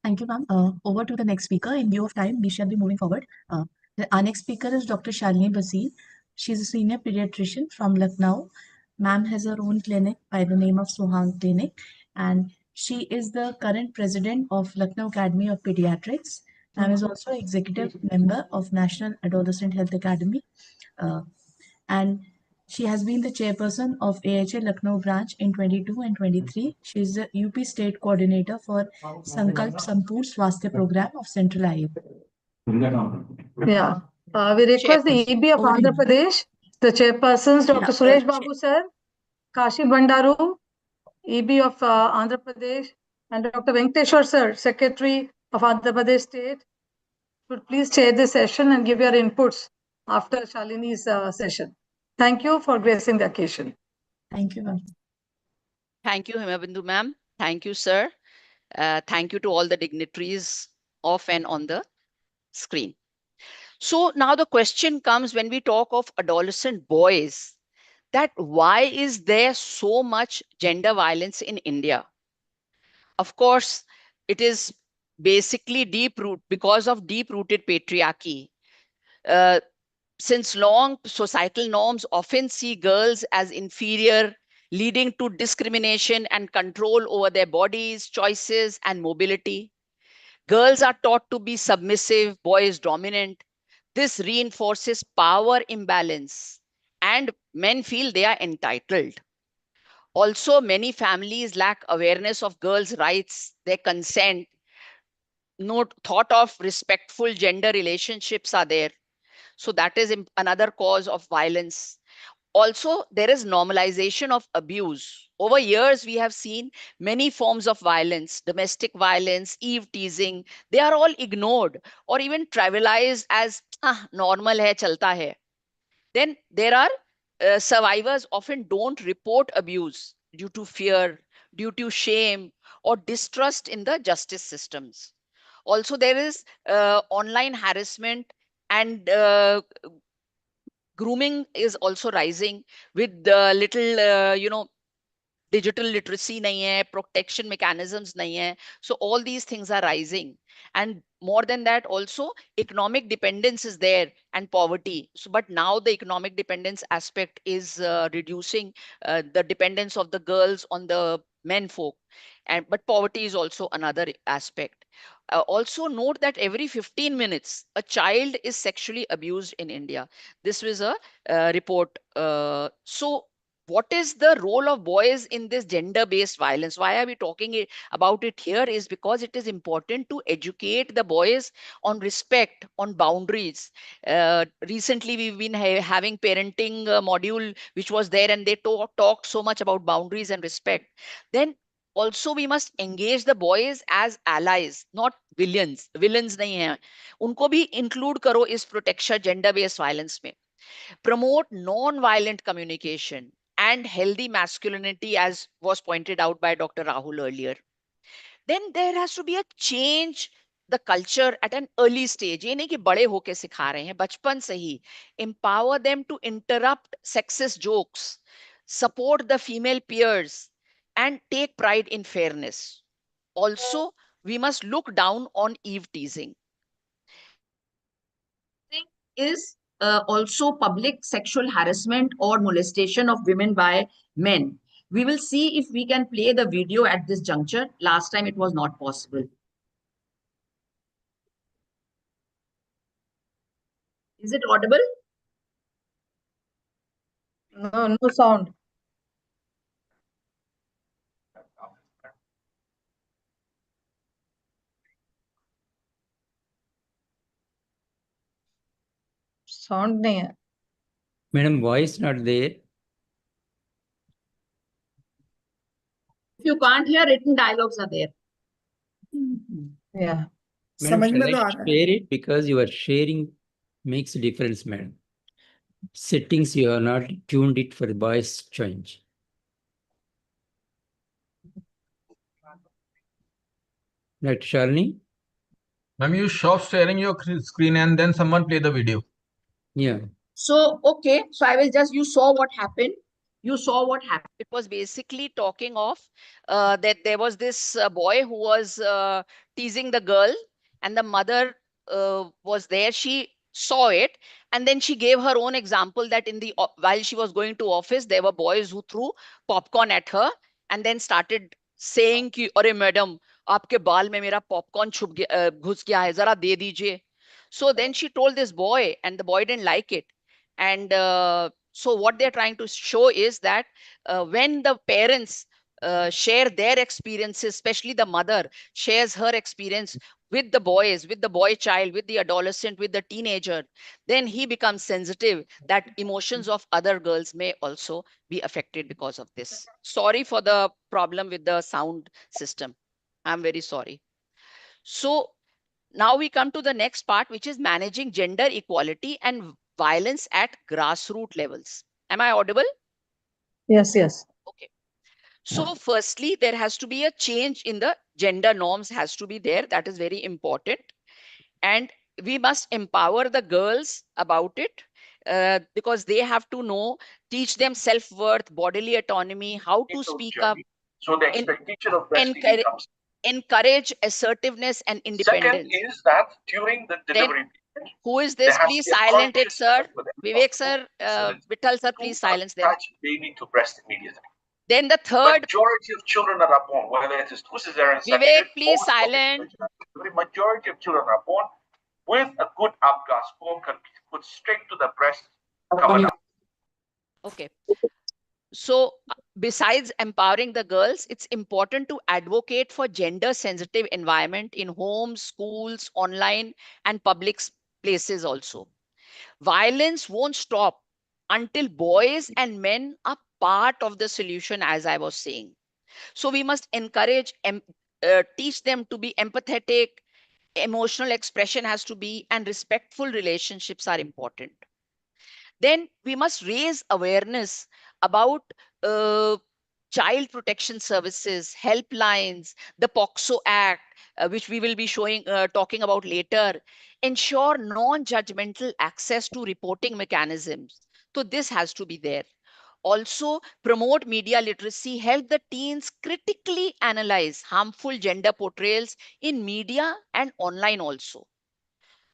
Thank you, ma'am. Over to the next speaker. In view of time, we shall be moving forward. Our next speaker is Dr. Shalini Basir. She's a senior pediatrician from Lucknow. Ma'am has her own clinic by the name of Sohang Clinic, and she is the current president of Lucknow Academy of Pediatrics. Ma'am is also executive member of National Adolescent Health Academy, and she has been the chairperson of AHA Lucknow branch in 22 and 23. She is the UP state coordinator for Sankalp Sampur Swasthya program of Central IIM. Yeah. We request the EB of Andhra Pradesh, the chairpersons, Dr. Suresh Babu sir, Kashi Bandaru, EB of Andhra Pradesh, and Dr. Venkateshwar sir, Secretary of Andhra Pradesh State, would please chair this session and give your inputs after Shalini's session. Thank you for gracing the occasion. Thank you, ma'am. Thank you, Himabindu ma'am. Thank you, sir. Thank you to all the dignitaries off and on the screen. So now the question comes when we talk of adolescent boys, that why is there so much gender violence in India? Of course, it is basically because of deep-rooted patriarchy. Uh, since long, societal norms often see girls as inferior, leading to discrimination and control over their bodies, choices, and mobility. Girls are taught to be submissive, boys dominant. This reinforces power imbalance, and men feel they are entitled. Also, many families lack awareness of girls' rights, their consent, no thought of respectful gender relationships are there. So that is another cause of violence. Also, there is normalization of abuse. Over years, we have seen many forms of violence, domestic violence, eve teasing. They are all ignored or even trivialized as normal hai, chalta hai. Then there are survivors often don't report abuse due to fear, due to shame, or distrust in the justice systems. Also, there is online harassment and grooming is also rising with the little, digital literacy nahi hai, protection mechanisms nahi hai. So all these things are rising. And more than that, also economic dependence is there and poverty. So, but now the economic dependence aspect is reducing the dependence of the girls on the men folk. And but poverty is also another aspect. Also note that every 15 minutes, a child is sexually abused in India. This was a report. So what is the role of boys in this gender based violence? Why are we talking about it here is because it is important to educate the boys on respect, on boundaries. Recently we've been having parenting module which was there, and they talked so much about boundaries and respect. Then also we must engage the boys as allies, not villains nahi hai, unko bhi include karo is protection gender based violence mein. Promote non-violent communication and healthy masculinity, as was pointed out by Dr. Rahul earlier. Then there has to be a change the culture at an early stage. ये नहीं कि बड़े होके सिखा रहे हैं, बचपन से ही. Empower them to interrupt sexist jokes, support the female peers, and take pride in fairness. Also, we must look down on eve teasing is also public sexual harassment or molestation of women by men. We will see if we can play the video at this juncture. Last time it was not possible. Is it audible? No, no sound. Sound नहीं है. Madam, voice not there. If you can't hear, written dialogues are there. Yeah. Madam, समझ में shall तो I आ रहा है. share it because your sharing makes a difference, madam. Settings you are not tuned it for voice change. Right, Shalini? Ma'am, you stop sharing your screen and then someone play the video. Yeah. So, okay. So I will just, you saw what happened. You saw what happened. It was basically talking of that there was this boy who was teasing the girl, and the mother was there. She saw it, and then she gave her own example that in the while she was going to office, there were boys who threw popcorn at her and then started saying कि अरे madam आपके बाल में मेरा popcorn छुप गया घुस गया है जरा दे दीजिए. So then she told this boy, and the boy didn't like it. And so what they're trying to show is that when the parents share their experiences, especially the mother shares her experience with the boys, with the boy child, with the adolescent, with the teenager, then he becomes sensitive that emotions of other girls may also be affected because of this. Sorry for the problem with the sound system. I'm very sorry. So now we come to the next part, which is managing gender equality and violence at grassroots levels. Am I audible? Yes, yes. Okay. So firstly, there has to be a change in the gender norms has to be there. That is very important. And we must empower the girls about it. because they have to know, teach them self-worth, bodily autonomy, how to speak up, So the expectation of breastfeeding encourage, comes. encourage assertiveness and Second independence. is that during the Then, delivery period, who is there this? has Please to be a silent it, conscious sir. effort for them Vivek not sir, to acidity. Vittal sir, please silence them. Attach baby to breast immediately. Then the third, Majority of children that are born, whether it is through cesarean section Vivek, or please with silent. the majority of children are born with a good Apgar sperm can be put straight to the breast, covered up. Okay. So besides empowering the girls, it's important to advocate for gender sensitive environment in homes, schools, online and public places also. Violence won't stop until boys and men are part of the solution, as I was saying. So we must encourage, teach them to be empathetic, emotional expression has to be, and respectful relationships are important. Then we must raise awareness about uh, child protection services, helplines, the POXO Act, which we will be talking about later, ensure non-judgmental access to reporting mechanisms. So this has to be there. Also, promote media literacy, help the teens critically analyze harmful gender portrayals in media and online also.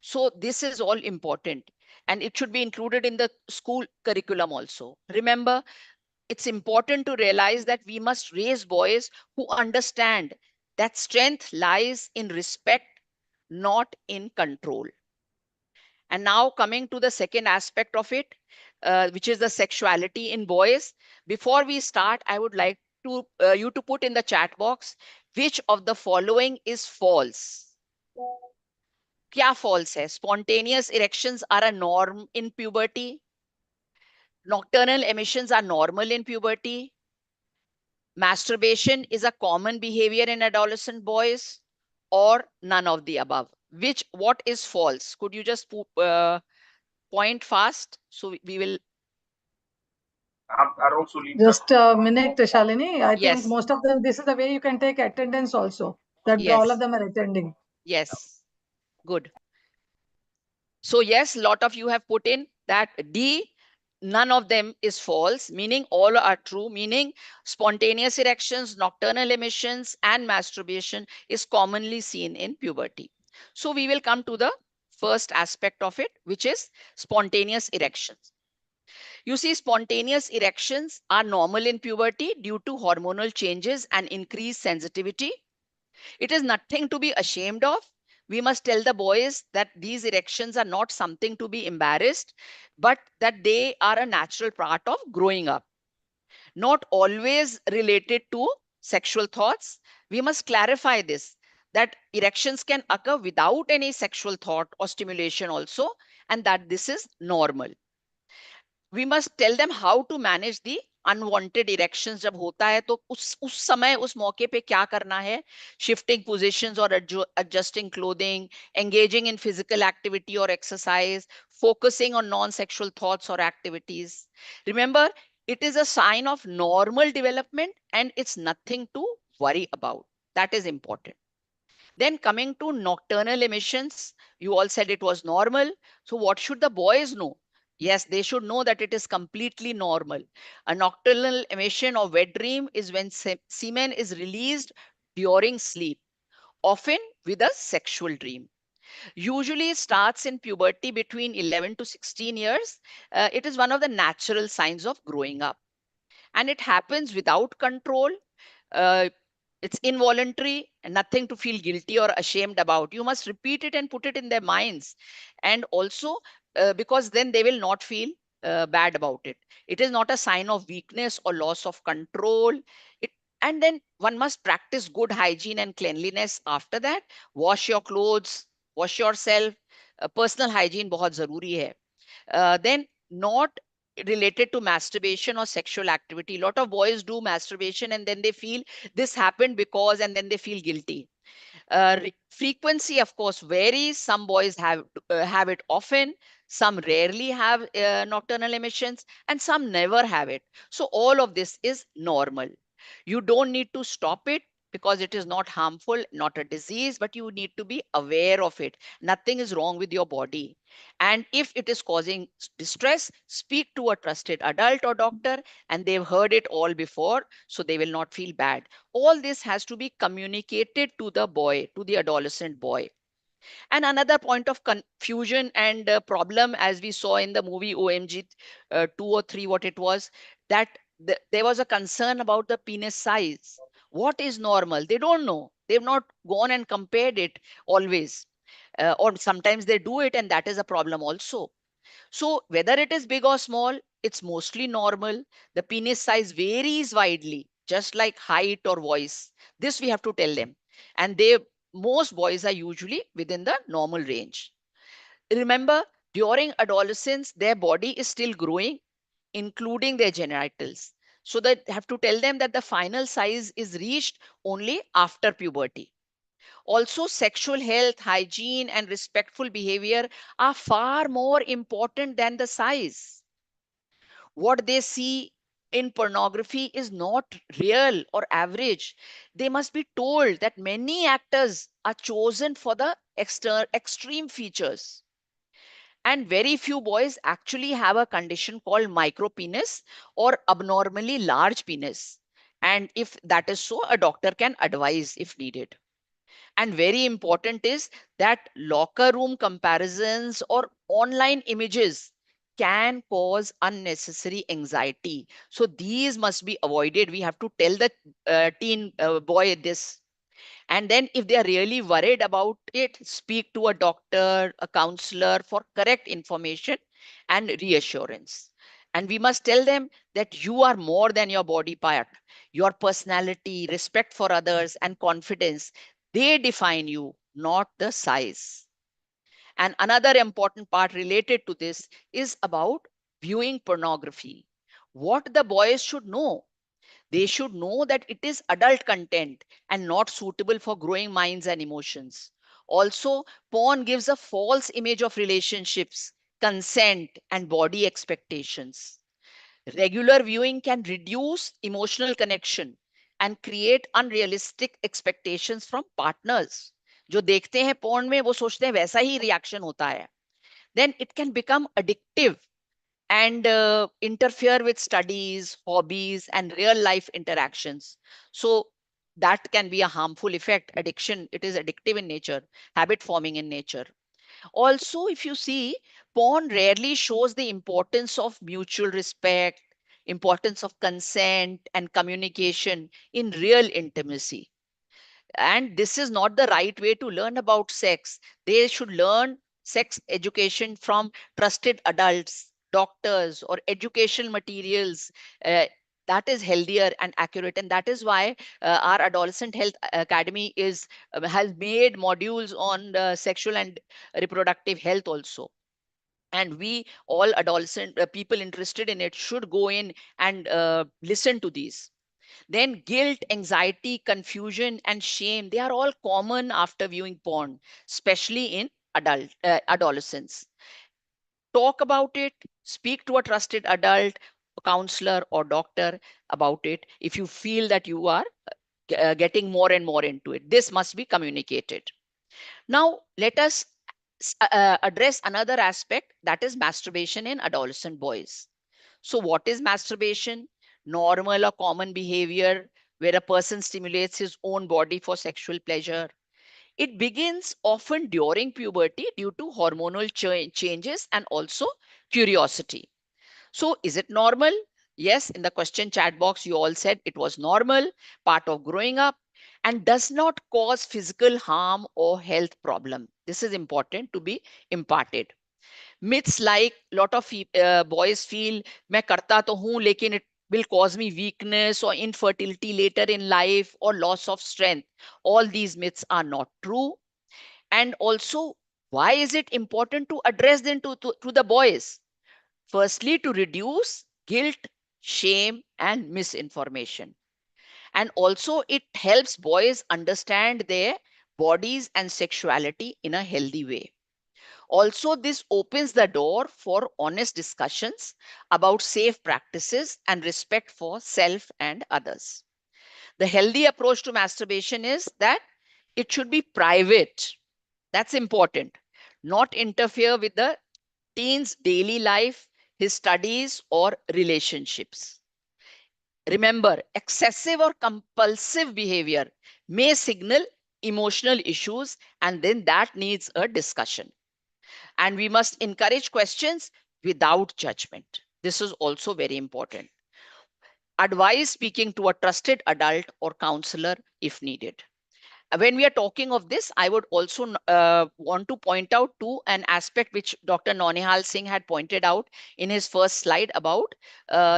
So this is all important and it should be included in the school curriculum also. Remember, it's important to realize that we must raise boys who understand that strength lies in respect, not in control. And now coming to the second aspect of it, which is the sexuality in boys. Before we start, I would like to you to put in the chat box which of the following is false. क्या false है? Spontaneous erections are a norm in puberty. Nocturnal emissions are normal in puberty. Masturbation is a common behavior in adolescent boys, or none of the above. What is false? Could you just point fast? So we will. I'll also leave Just a minute, Shalini. I Yes. think most of them, this is the way you can take attendance also, that Yes. all of them are attending. Yes. Good. So yes, a lot of you have put in that D, none of them is false, meaning all are true, meaning spontaneous erections, nocturnal emissions, and masturbation is commonly seen in puberty. So we will come to the first aspect of it, which is spontaneous erections. You see, spontaneous erections are normal in puberty due to hormonal changes and increased sensitivity. It is nothing to be ashamed of. We must tell the boys that these erections are not something to be embarrassed, but that they are a natural part of growing up. Not always related to sexual thoughts. We must clarify this, that erections can occur without any sexual thought or stimulation also, and that this is normal. We must tell them how to manage the unwanted erections जब होता है तो उस समय उस मौके पे क्या करना है, shifting positions or adjusting clothing, engaging in physical activity or exercise, focusing on non-sexual thoughts or activities. Remember, it is a sign of normal development and it's nothing to worry about. That is important. Then coming to nocturnal emissions, you all said it was normal. So what should the boys know? Yes, they should know that it is completely normal. A nocturnal emission or wet dream is when semen is released during sleep, often with a sexual dream. Usually starts in puberty between 11 to 16 years. It is one of the natural signs of growing up. And it happens without control. Uh, it's involuntary and nothing to feel guilty or ashamed about. You must repeat it and put it in their minds. And also, because then they will not feel bad about it. It is not a sign of weakness or loss of control. It, and then one must practice good hygiene and cleanliness after that. Wash your clothes, wash yourself. Personal hygiene बहुत जरूरी है. Then not related to masturbation or sexual activity. A lot of boys do masturbation and then they feel this happened because, and then they feel guilty. Frequency, of course, varies. Some boys have it often, some rarely have nocturnal emissions, and some never have it. So all of this is normal. You don't need to stop it. because it is not harmful, not a disease, but you need to be aware of it. Nothing is wrong with your body. And if it is causing distress, speak to a trusted adult or doctor, and they've heard it all before, so they will not feel bad. All this has to be communicated to the boy, to the adolescent boy. And another point of confusion and problem, as we saw in the movie OMG 2 or 3, what it was, that there was a concern about the penis size. What is normal? They don't know. They've not gone and compared it always. Or sometimes they do it, and that is a problem also. So whether it is big or small, it's mostly normal. The penis size varies widely, just like height or voice. This we have to tell them. And most boys are usually within the normal range. Remember, during adolescence, their body is still growing, including their genitals. So they have to tell them that the final size is reached only after puberty. Also, sexual health, hygiene, and respectful behavior are far more important than the size. What they see in pornography is not real or average. They must be told that many actors are chosen for the extreme features. And very few boys actually have a condition called micropenis or abnormally large penis. And if that is so, a doctor can advise if needed. And very important is that locker room comparisons or online images can cause unnecessary anxiety. So these must be avoided. We have to tell the teen boy this. And then if they are really worried about it, speak to a doctor, a counselor for correct information and reassurance. And we must tell them that you are more than your body part. Your personality, respect for others, and confidence, they define you, not the size. And another important part related to this is about viewing pornography. What the boys should know, they should know that it is adult content and not suitable for growing minds and emotions. Also, porn gives a false image of relationships, consent, and body expectations. Regular viewing can reduce emotional connection and create unrealistic expectations from partners. जो देखते हैं porn में वो सोचते हैं वैसा ही reaction होता है. Then it can become addictive and interfere with studies, hobbies, and real life interactions. So that can be a harmful effect. Addiction, it is addictive in nature, habit forming in nature. Also, if you see, porn rarely shows the importance of mutual respect, importance of consent and communication in real intimacy. And this is not the right way to learn about sex. They should learn sex education from trusted adults, doctors, or educational materials. uh, that is healthier and accurate, and that is why our adolescent health academy is has made modules on sexual and reproductive health also. And we all adolescent people interested in it should go in and listen to these. Then guilt, anxiety, confusion, and shame, they are all common after viewing porn, especially in adolescents. Talk about it, speak to a trusted adult, counselor, or doctor about it if you feel that you are getting more and more into it. This must be communicated. Now, let us address another aspect, that is masturbation in adolescent boys. So what is masturbation? Normal or common behavior where a person stimulates his own body for sexual pleasure. It begins often during puberty due to hormonal changes and also curiosity. So is it normal? Yes, in the question chat box, you all said it was normal, part of growing up, and does not cause physical harm or health problem. This is important to be imparted. Myths like lot of boys feel मैं करता तो हूँ लेकिन it will cause me weakness or infertility later in life or loss of strength. All these myths are not true. And also, why is it important to address them to the boys? Firstly, to reduce guilt, shame, and misinformation. And also, it helps boys understand their bodies and sexuality in a healthy way. Also, this opens the door for honest discussions about safe practices and respect for self and others. The healthy approach to masturbation is that it should be private. That's important. Not interfere with the teen's daily life, his studies, or relationships. Remember, excessive or compulsive behavior may signal emotional issues, and then that needs a discussion. And we must encourage questions without judgment. This is also very important. Advise speaking to a trusted adult or counselor if needed. When we are talking of this, I would also want to point out to an aspect which Dr. Nonihal Singh had pointed out in his first slide about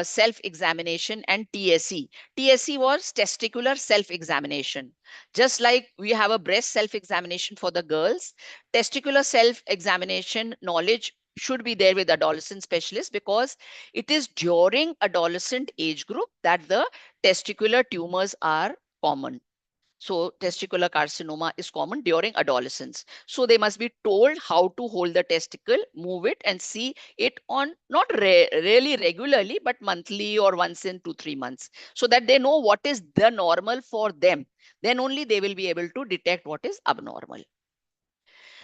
self-examination and TSE. TSE was testicular self-examination. Just like we have a breast self-examination for the girls, testicular self-examination knowledge should be there with adolescent specialists, because it is during adolescent age group that the testicular tumors are common. So testicular carcinoma is common during adolescence. So they must be told how to hold the testicle, move it, and see it on not really regularly, but monthly or once in 2-3 months, so that they know what is the normal for them. Then only they will be able to detect what is abnormal.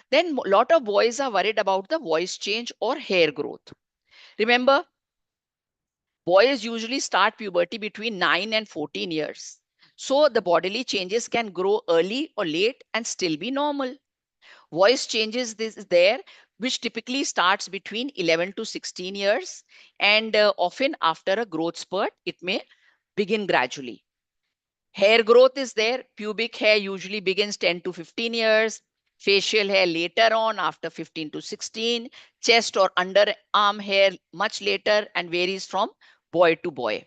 Then a lot of boys are worried about the voice change or hair growth. Remember, boys usually start puberty between 9 and 14 years. So the bodily changes can grow early or late and still be normal. Voice changes this is there, which typically starts between 11 to 16 years, and often after a growth spurt, it may begin gradually. Hair growth is there. Pubic hair usually begins 10 to 15 years. Facial hair later on after 15 to 16. Chest or underarm hair much later and varies from boy to boy.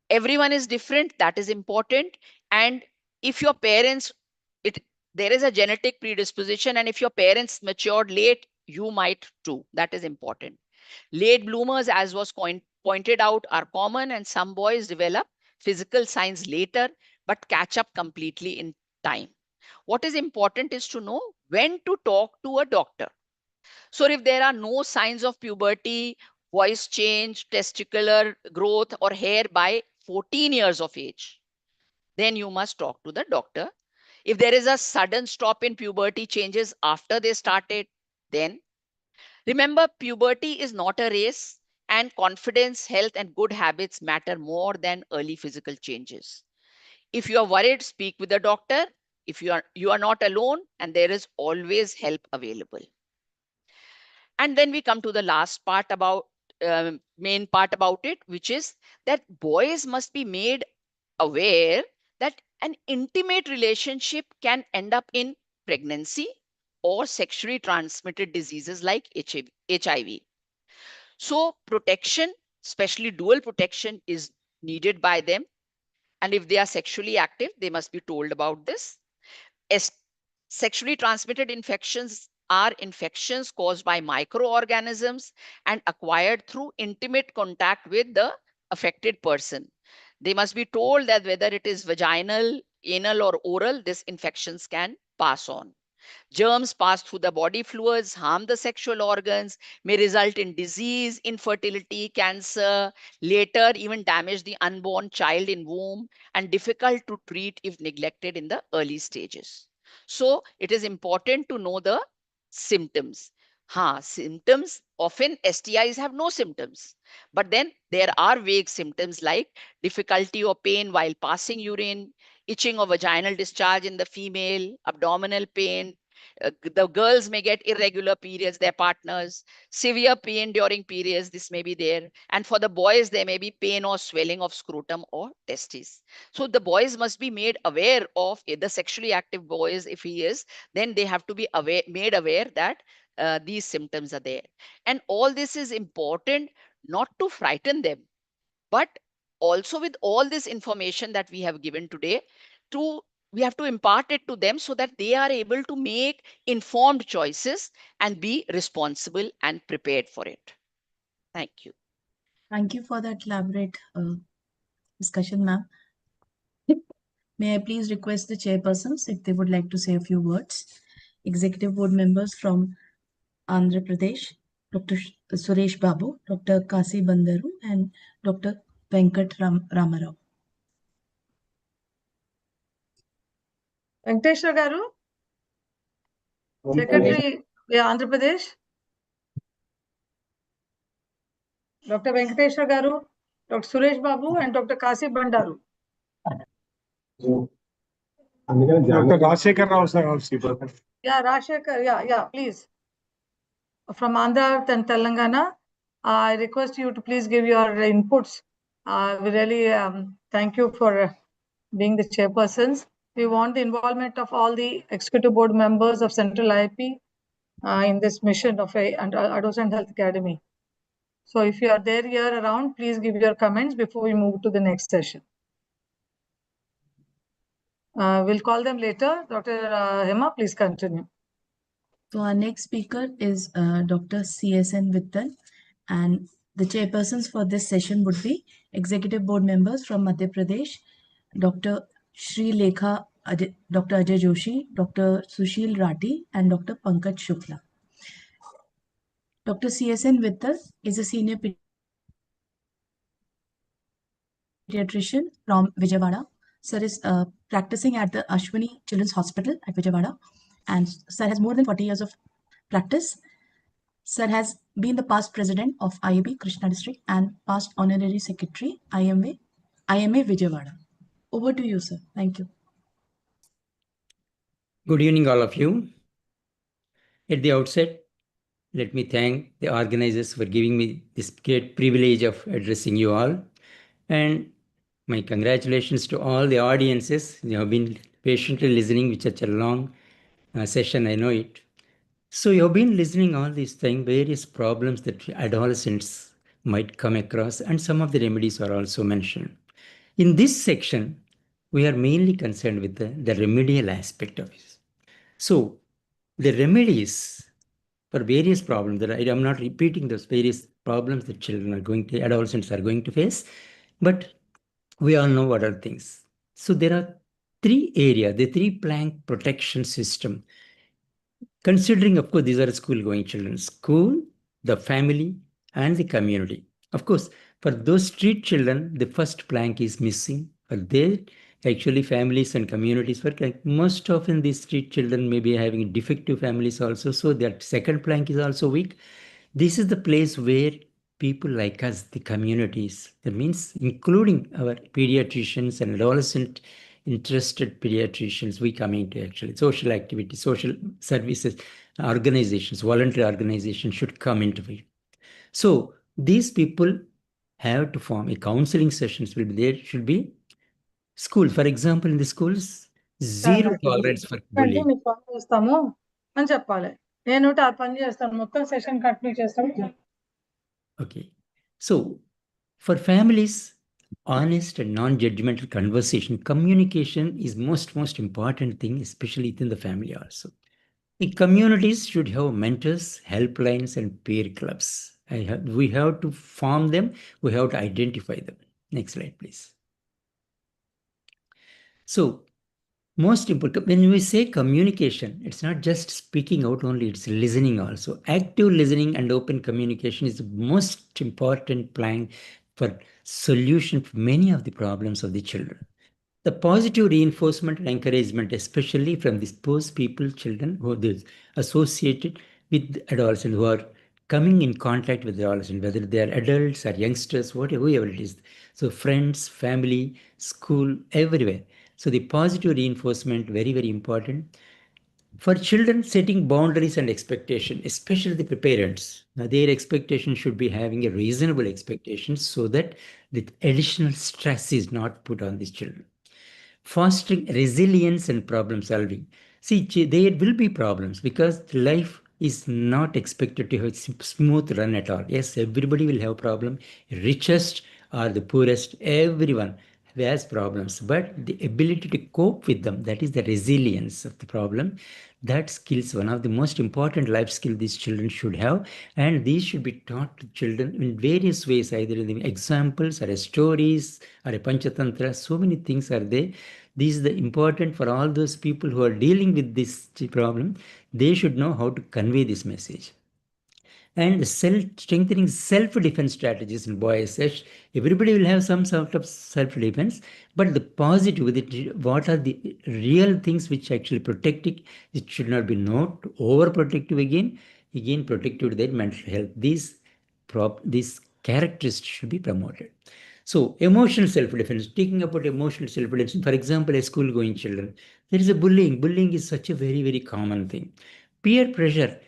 Everyone is different. That is important. And if your parents, there is a genetic predisposition, and if your parents matured late, you might too. That is important. Late bloomers, as was pointed out, are common, and some boys develop physical signs later, but catch up completely in time. What is important is to know when to talk to a doctor. So if there are no signs of puberty, voice change, testicular growth, or hair by 14 years of age, then you must talk to the doctor. If there is a sudden stop in puberty changes after they started, then remember, puberty is not a race, and confidence, health, and good habits matter more than early physical changes. If you are worried, speak with the doctor. If you are not alone, and there is always help available. And then we come to the last part about main part about it, which is that boys must be made aware that an intimate relationship can end up in pregnancy or sexually transmitted diseases like HIV. So protection, especially dual protection, is needed by them. And if they are sexually active, they must be told about this. As sexually transmitted infections are infections caused by microorganisms and acquired through intimate contact with the affected person. They must be told that whether it is vaginal, anal, or oral, these infections can pass on. Germs pass through the body fluids, harm the sexual organs, may result in disease, infertility, cancer, later even damage the unborn child in womb, and difficult to treat if neglected in the early stages. So it is important to know the symptoms. Symptoms, often STIs have no symptoms, but then there are vague symptoms like difficulty or pain while passing urine, itching or vaginal discharge in the female, abdominal pain. The girls may get irregular periods, their partners, severe pain during periods, this may be there. And for the boys, there may be pain or swelling of scrotum or testes. So the boys must be made aware of the sexually active boys, if he is, then they have to be made aware that these symptoms are there. And all this is important not to frighten them, but also with all this information that we have given today, we have to impart it to them so that they are able to make informed choices and be responsible and prepared for it. Thank you. Thank you for that elaborate discussion, ma'am. May I please request the chairpersons if they would like to say a few words. Executive board members from Andhra Pradesh, Dr. Suresh Babu, Dr. Kasi Bandaru, and Dr. Venkat Ramarao. Venkateshwar Garu, Secretary, Andhra Pradesh. Dr. Venkateshwar Garu, Dr. Suresh Babu, and Dr. Kasif Bandaru. Dr. Rajsekhar Rao, sir, also. Yeah, Rajsekhar, yeah, please. From Andhra and Telangana, I request you to please give your inputs. We really thank you for being the chairpersons. We want the involvement of all the executive board members of Central IP in this mission of Adolescent Health Academy. So if you are there here around, please give your comments before we move to the next session. We'll call them later. Dr. Hema, please continue. So our next speaker is Dr. CSN Vittal, and the chairpersons for this session would be executive board members from Madhya Pradesh, Dr. Shri Lekha, Dr. Ajay Joshi, Dr. Sushil Rati, and Dr. Pankaj Shukla. Dr. CSN Vittal is a senior pediatrician from Vijayawada. Sir is practicing at the Ashwini Children's Hospital at Vijayawada, and sir has more than 40 years of practice. Sir has been the past president of IAB Krishna District and past honorary secretary IMA Vijayawada. Over to you, sir. Thank you. Good evening, all of you. At the outset, let me thank the organizers for giving me this great privilege of addressing you all. And my congratulations to all the audiences. You have been patiently listening with such a long session, I know it. So you have been listening all these things, various problems that adolescents might come across, and some of the remedies are also mentioned. In this section, we are mainly concerned with the remedial aspect of it. So the remedies for various problems that I'm not repeating those various problems that adolescents are going to face, but we all know what are things. So there are three areas, the three-plank protection system. Considering, of course, these are school-going children, school, the family, and the community. Of course, for those street children, the first plank is missing. But they actually families and communities work. Like most often, these street children may be having defective families also. So that second plank is also weak. This is the place where people like us, the communities, that means including our pediatricians and adolescent interested pediatricians, we come into actually social activity, social services, organizations, voluntary organizations should come into it. So these people have to form a counseling sessions will be there, should be school. For example, in the schools, zero tolerance for bullying. అని చెప్పాలి నేను ఆ పని చేస్తాను మొత్తం session continue చేస్తాను. Okay, so for families, honest and non-judgmental conversation, communication is most important thing, especially within the family also. The communities should have mentors, helplines, and peer clubs. We have to form them. We have to identify them. Next slide, please. So, most important, when we say communication, it's not just speaking out only, it's listening also. Active listening and open communication is the most important plank for solution for many of the problems of the children. The positive reinforcement and encouragement, especially from these post people, children who are associated with adolescents, who are coming in contact with the adolescent, whether they are adults or youngsters, whoever it is. So friends, family, school, everywhere. So the positive reinforcement, very, very important. For children, setting boundaries and expectation, especially the parents. Now, their expectation should be having a reasonable expectation so that the additional stress is not put on these children. Fostering resilience and problem solving. See, there will be problems because life is not expected to have a smooth run at all. Yes, everybody will have problem. Richest or the poorest, everyone has problems. But the ability to cope with them, that is the resilience of the problem. That skill is one of the most important life skill these children should have. And these should be taught to children in various ways, either in the examples or stories or a panchatantra. So many things are there. This is the important for all those people who are dealing with this problem. They should know how to convey this message. and strengthening self-defense strategies in boys. Everybody will have some sort of self-defense, but the positive, what are the real things which actually protect it? It should not be not overprotective again protective to their mental health. These characteristics should be promoted. So emotional self-defense, speaking about emotional self-defense, for example, a school-going children, there is a bullying. Bullying is such a very, very common thing. Peer pressure,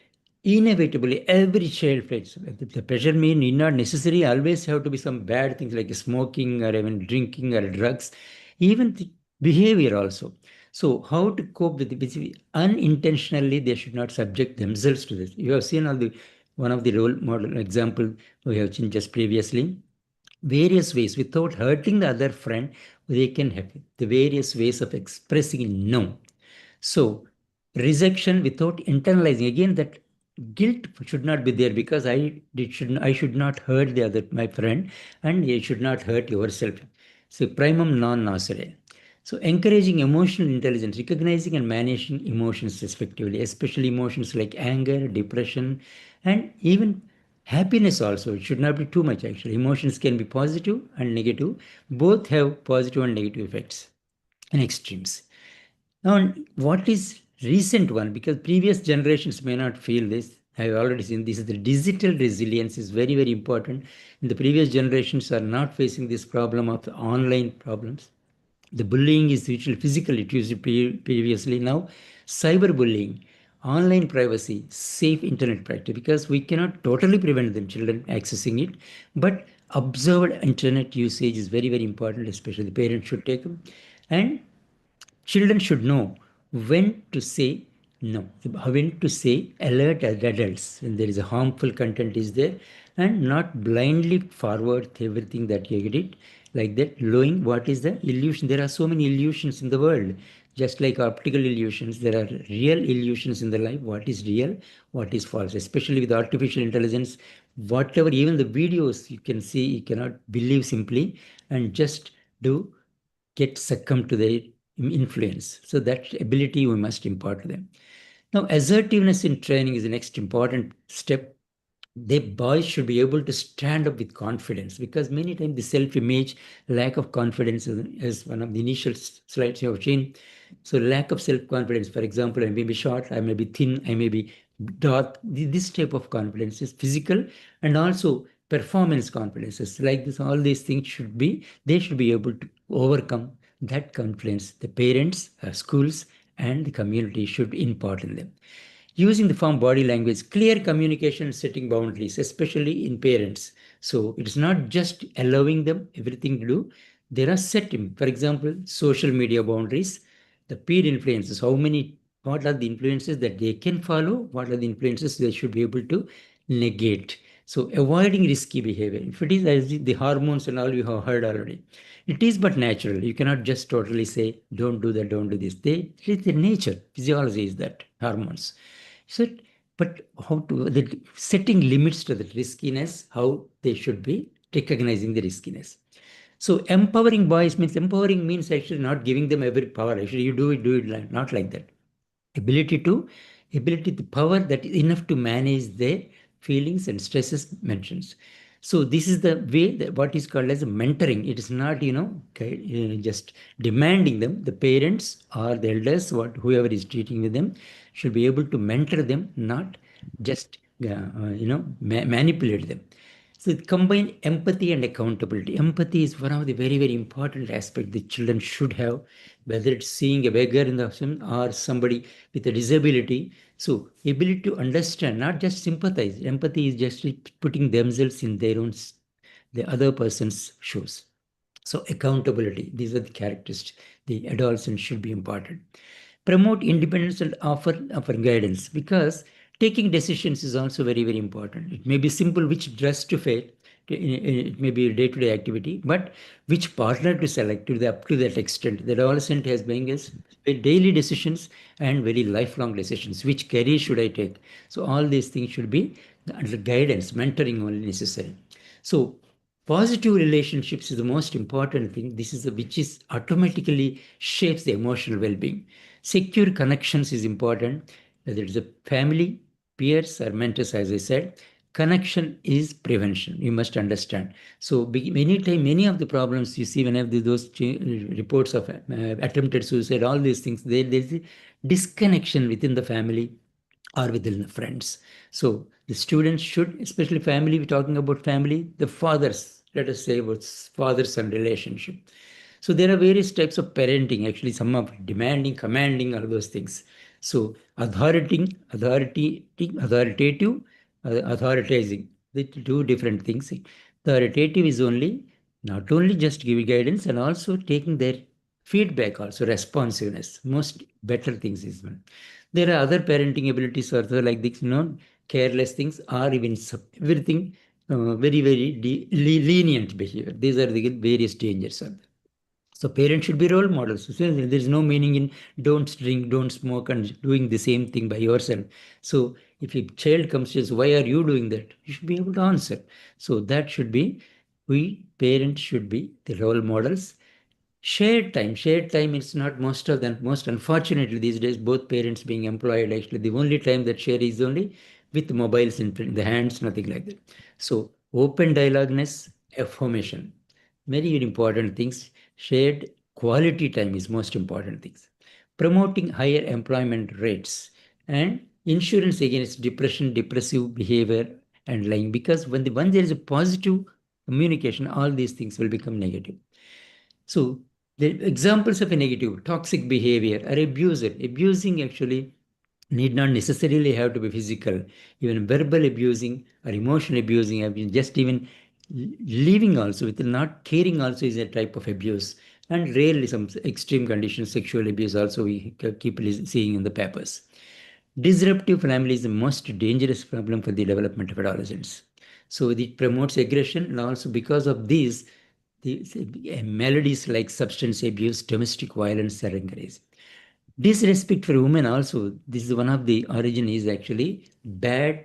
inevitably, every child faces. The pressure need not necessarily always have to be some bad things like smoking or even drinking or drugs, even the behavior also. So how to cope with it? Unintentionally, they should not subject themselves to this. You have seen one of the role model example we have seen just previously. Various ways without hurting the other friend, they can have the various ways of expressing no. So rejection without internalizing, again, that guilt should not be there because I should not hurt my friend, and you should not hurt yourself. So primum non nocere. So encouraging emotional intelligence, recognizing and managing emotions respectively, especially emotions like anger, depression, and even happiness also. It should not be too much actually. Emotions can be positive and negative. Both have positive and negative effects and extremes. Now, what is recent one? Because previous generations may not feel this. I've already seen this. The digital resilience is very, very important. The previous generations are not facing this problem of the online problems. The bullying is usually physical, it used to be previously. Now, cyberbullying, online privacy, safe internet practice, because we cannot totally prevent them, children accessing it, but observed internet usage is very, very important, especially the parents should take them. And children should know when to say no, when to say alert adults when there is a harmful content is there, and not blindly forward everything that you get it like that, knowing what is the illusion. There are so many illusions in the world, just like optical illusions. There are real illusions in the life. What is real, what is false, especially with artificial intelligence. Whatever, even the videos you can see, you cannot believe simply and just do get succumb to their influence. So that ability we must impart to them. Now, assertiveness in training is the next important step. The boys should be able to stand up with confidence, because many times the self-image, lack of confidence is one of the initial slides you have seen. So lack of self-confidence, for example, I may be short, I may be thin, I may be dark. This type of confidence is physical and also performance confidences like this. All these things they should be able to overcome that confidence. The parents, schools, and the community should impart in them. Using the form body language, clear communication, setting boundaries, especially in parents. So it's not just allowing them everything to do. There are setting, for example, social media boundaries, the peer influences, what are the influences that they can follow, what are the influences they should be able to negate. So avoiding risky behavior. If it is as the hormones and all you have heard already, it is but natural. You cannot just totally say, don't do that, don't do this. It is the nature, physiology is that, hormones. So, but how to setting limits to the riskiness, how they should be recognizing the riskiness. So empowering boys means actually not giving them every power. Actually, you do it not like that. Ability to power that is enough to manage their feelings and stresses mentions. So this is the way that what is called as mentoring. It is not just demanding them. The parents or the elders, whoever is treating with them, should be able to mentor them, not just manipulate them. So combine empathy and accountability. Empathy is one of the very, very important aspects the children should have, whether it's seeing a beggar in the ocean or somebody with a disability. So ability to understand, not just sympathize. Empathy is just putting themselves in the other person's shoes. So accountability, these are the characteristics the adolescent should be imparted. Promote independence and offer guidance, because taking decisions is also very, very important. It may be simple which dress to wear, it may be a day-to-day activity, but which partner to select up to that extent. The adolescent has being daily decisions and very lifelong decisions. Which career should I take? So all these things should be under guidance, mentoring only necessary. So positive relationships is the most important thing. This is which is automatically shapes the emotional well-being. Secure connections is important, whether it's a family, peers, or mentors, as I said. connection is prevention. You must understand. So many of the problems you see whenever those reports of attempted suicide, all these things, there's a disconnection within the family or within the friends. So the students should, especially family, we're talking about family, the fathers, let us say about fathers and relationship. So there are various types of parenting. Actually, some are demanding, commanding, all those things. So authoritative, authoritizing, the two different things. Authoritative is only not only just giving guidance and also taking their feedback, also responsiveness. Most better things is one. There are other parenting abilities also like this, careless things or even everything very lenient behavior. These are the various dangers of them. So parents should be role models. So there's no meaning in don't drink, don't smoke, and doing the same thing by yourself. So if a child comes to us, why are you doing that? You should be able to answer. So that should be, we parents should be the role models. Shared time is not most of them. Most unfortunately these days, both parents being employed, actually the only time that share is only with mobiles in the hands, nothing like that. So open dialogueness, affirmation, very important things. Shared quality time is most important things. Promoting higher employment rates and insurance against depression, depressive behavior and lying, because when there is a positive communication, all these things will become negative. So the examples of a negative, toxic behavior or abuser. Abusing actually need not necessarily have to be physical. Even verbal abusing or emotional abusing, just even leaving also with not caring also is a type of abuse. And rarely some extreme conditions, sexual abuse also we keep seeing in the papers. Disruptive family is the most dangerous problem for the development of adolescents. So it promotes aggression, and also because of these, the melodies like substance abuse, domestic violence are encouraged. Disrespect for women also, this is one of the origin is actually bad,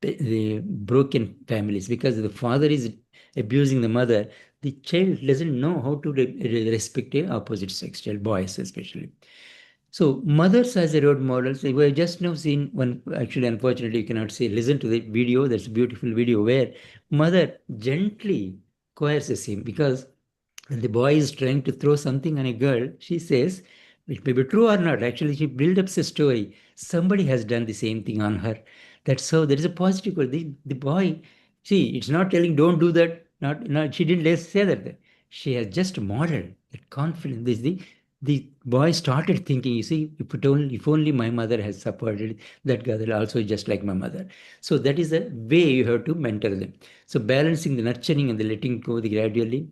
broken families, because the father is abusing the mother. The child doesn't know how to respect a opposite sex child, boys especially. So mothers as a role model, so we have just now seen one, actually unfortunately you cannot say, listen to the video, that's a beautiful video where mother gently coerces him, because when the boy is trying to throw something on a girl, she says, it may be true or not, actually she builds up a story. Somebody has done the same thing on her. That's how there is a positive. The boy, see, it's not telling don't do that. Not she didn't say that. She has just modeled that confidence. The boy started thinking, you see, if only my mother has supported that girl also just like my mother. So that is the way you have to mentor them. So balancing the nurturing and the letting go the gradually,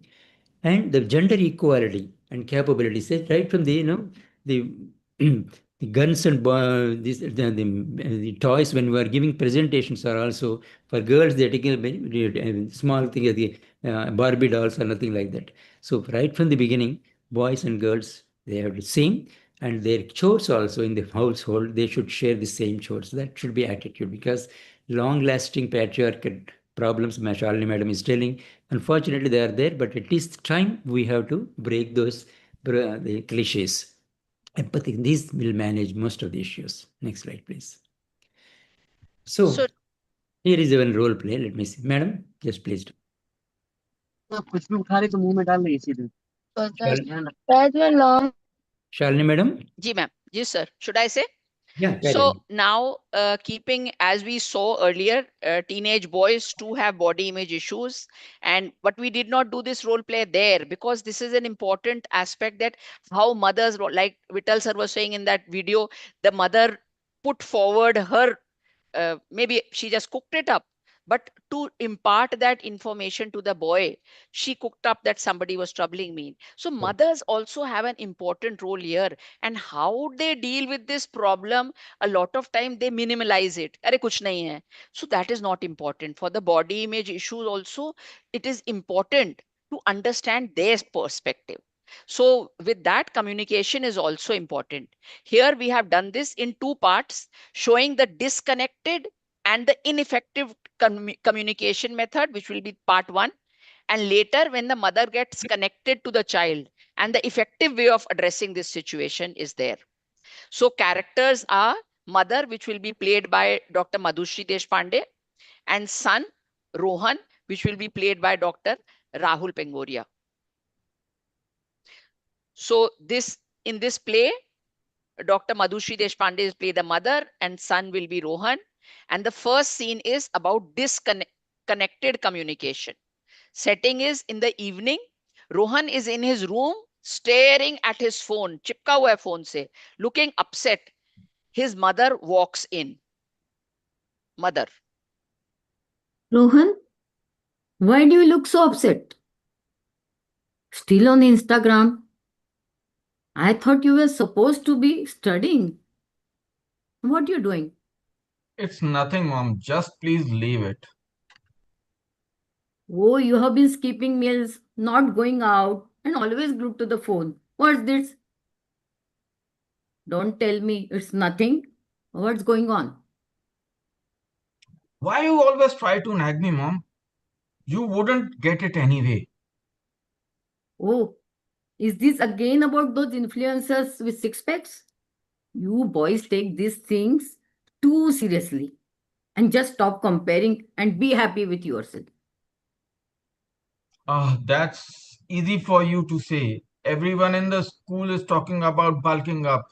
and the gender equality and capabilities, right from the the the guns and the toys when we are giving presentations are also for girls, they're taking a small thing, the Barbie dolls or nothing like that. So right from the beginning, boys and girls, they have the same, and their chores also in the household, they should share the same chores. That should be attitude, because long lasting patriarchal problems, Shalini madam is telling, unfortunately they are there, but at least time we have to break those the cliches. Empathy, these will manage most of the issues. Next slide, please. So here is one role play. Let me see. Madam, just please. कुछ भी उठा रही तो मुंह में डाल रही सीधे Shalini madam? Ji ma'am. Yes, sir. Should I say? Yeah. So now, keeping as we saw earlier, teenage boys too have body image issues, but we did not do this role play there because this is an important aspect, that how mothers, like Vittal sir was saying in that video, the mother put forward her, maybe she just cooked it up, but to impart that information to the boy, she cooked up that somebody was troubling me. So mothers also have an important role here, and how they deal with this problem, a lot of time they minimalize it. Arey kuch nahi hai. So that is not important. For the body image issues also, it is important to understand their perspective. So with that, communication is also important. Here we have done this in two parts, showing the disconnected and the ineffective communication method, which will be part one. And later, when the mother gets connected to the child, and the effective way of addressing this situation is there. So characters are mother, which will be played by Dr. Madhushri Deshpande, and son Rohan, which will be played by Dr. Rahul Pengoria. So in this play, Dr. Madhushri Deshpande is play the mother and son will be Rohan. And the first scene is about disconnected communication. Setting is in the evening. Rohan is in his room staring at his phone, चिपका हुआ है phone से, looking upset. His mother walks in. Mother. Rohan, why do you look so upset? Still on Instagram? I thought you were supposed to be studying. What are you doing? It's nothing, Mom. Just please leave it. Oh, you have been skipping meals, not going out, and always glued to the phone. What's this? Don't tell me it's nothing. What's going on? Why you always try to nag me, Mom? You wouldn't get it anyway. Oh, is this again about those influencers with six packs? You boys take these things too seriously and just stop comparing and be happy with yourself. That's easy for you to say. Everyone in the school is talking about bulking up,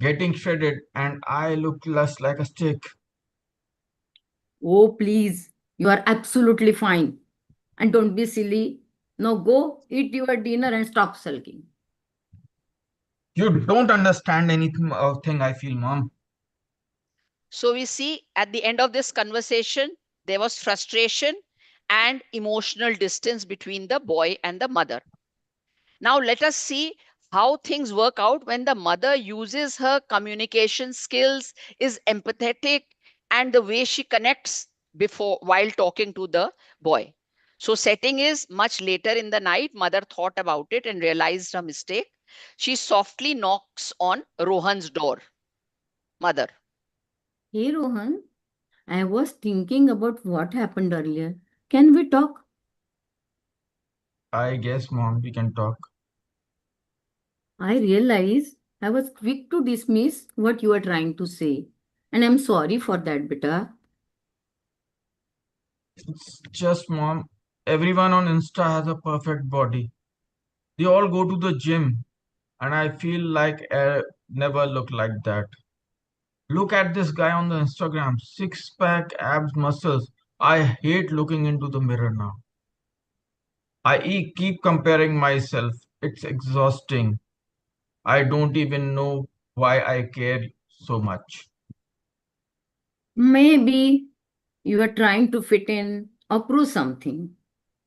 getting shredded, and I look less like a stick. Oh, please, you are absolutely fine. And don't be silly. Now go eat your dinner and stop sulking. You don't understand anything thing I feel, Mom. So we see at the end of this conversation, there was frustration and emotional distance between the boy and the mother. Now let us see how things work out when the mother uses her communication skills, is empathetic, and the way she connects before while talking to the boy. So setting is much later in the night. Mother thought about it and realized her mistake. She softly knocks on Rohan's door. Mother. Hey Rohan, I was thinking about what happened earlier. Can we talk? I guess, Mom, we can talk. I realize I was quick to dismiss what you are trying to say. And I'm sorry for that, beta. It's just, Mom, everyone on Insta has a perfect body. They all go to the gym, and I feel like I never look like that. Look at this guy on the Instagram, six pack, abs, muscles. I hate looking into the mirror now. Keep comparing myself. It's exhausting. I don't even know why I care so much. Maybe you are trying to fit in or prove something.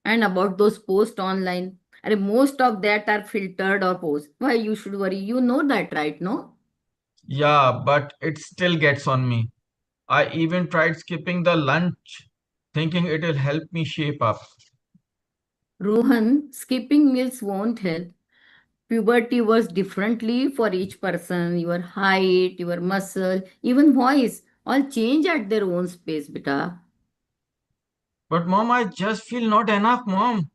And about those posts online, and most of that are filtered or posts. Why you should worry? You know that, right? No? Yeah, but it still gets on me. I even tried skipping the lunch, thinking it'll help me shape up. Rohan, skipping meals won't help. Puberty works differently for each person. Your height, your muscle, even voice all change at their own space, beta. But Mom, I just feel not enough, Mom.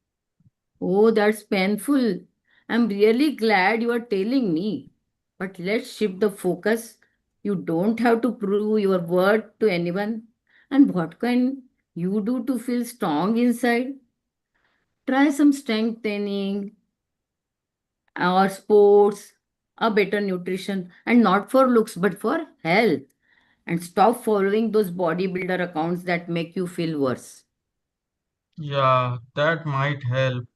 Oh, that's painful. I'm really glad you are telling me. But let's shift the focus. You don't have to prove your worth to anyone. And what can you do to feel strong inside? Try some strength training or sports, a better nutrition, and not for looks but for health. And stop following those bodybuilder accounts that make you feel worse. Yeah, that might help.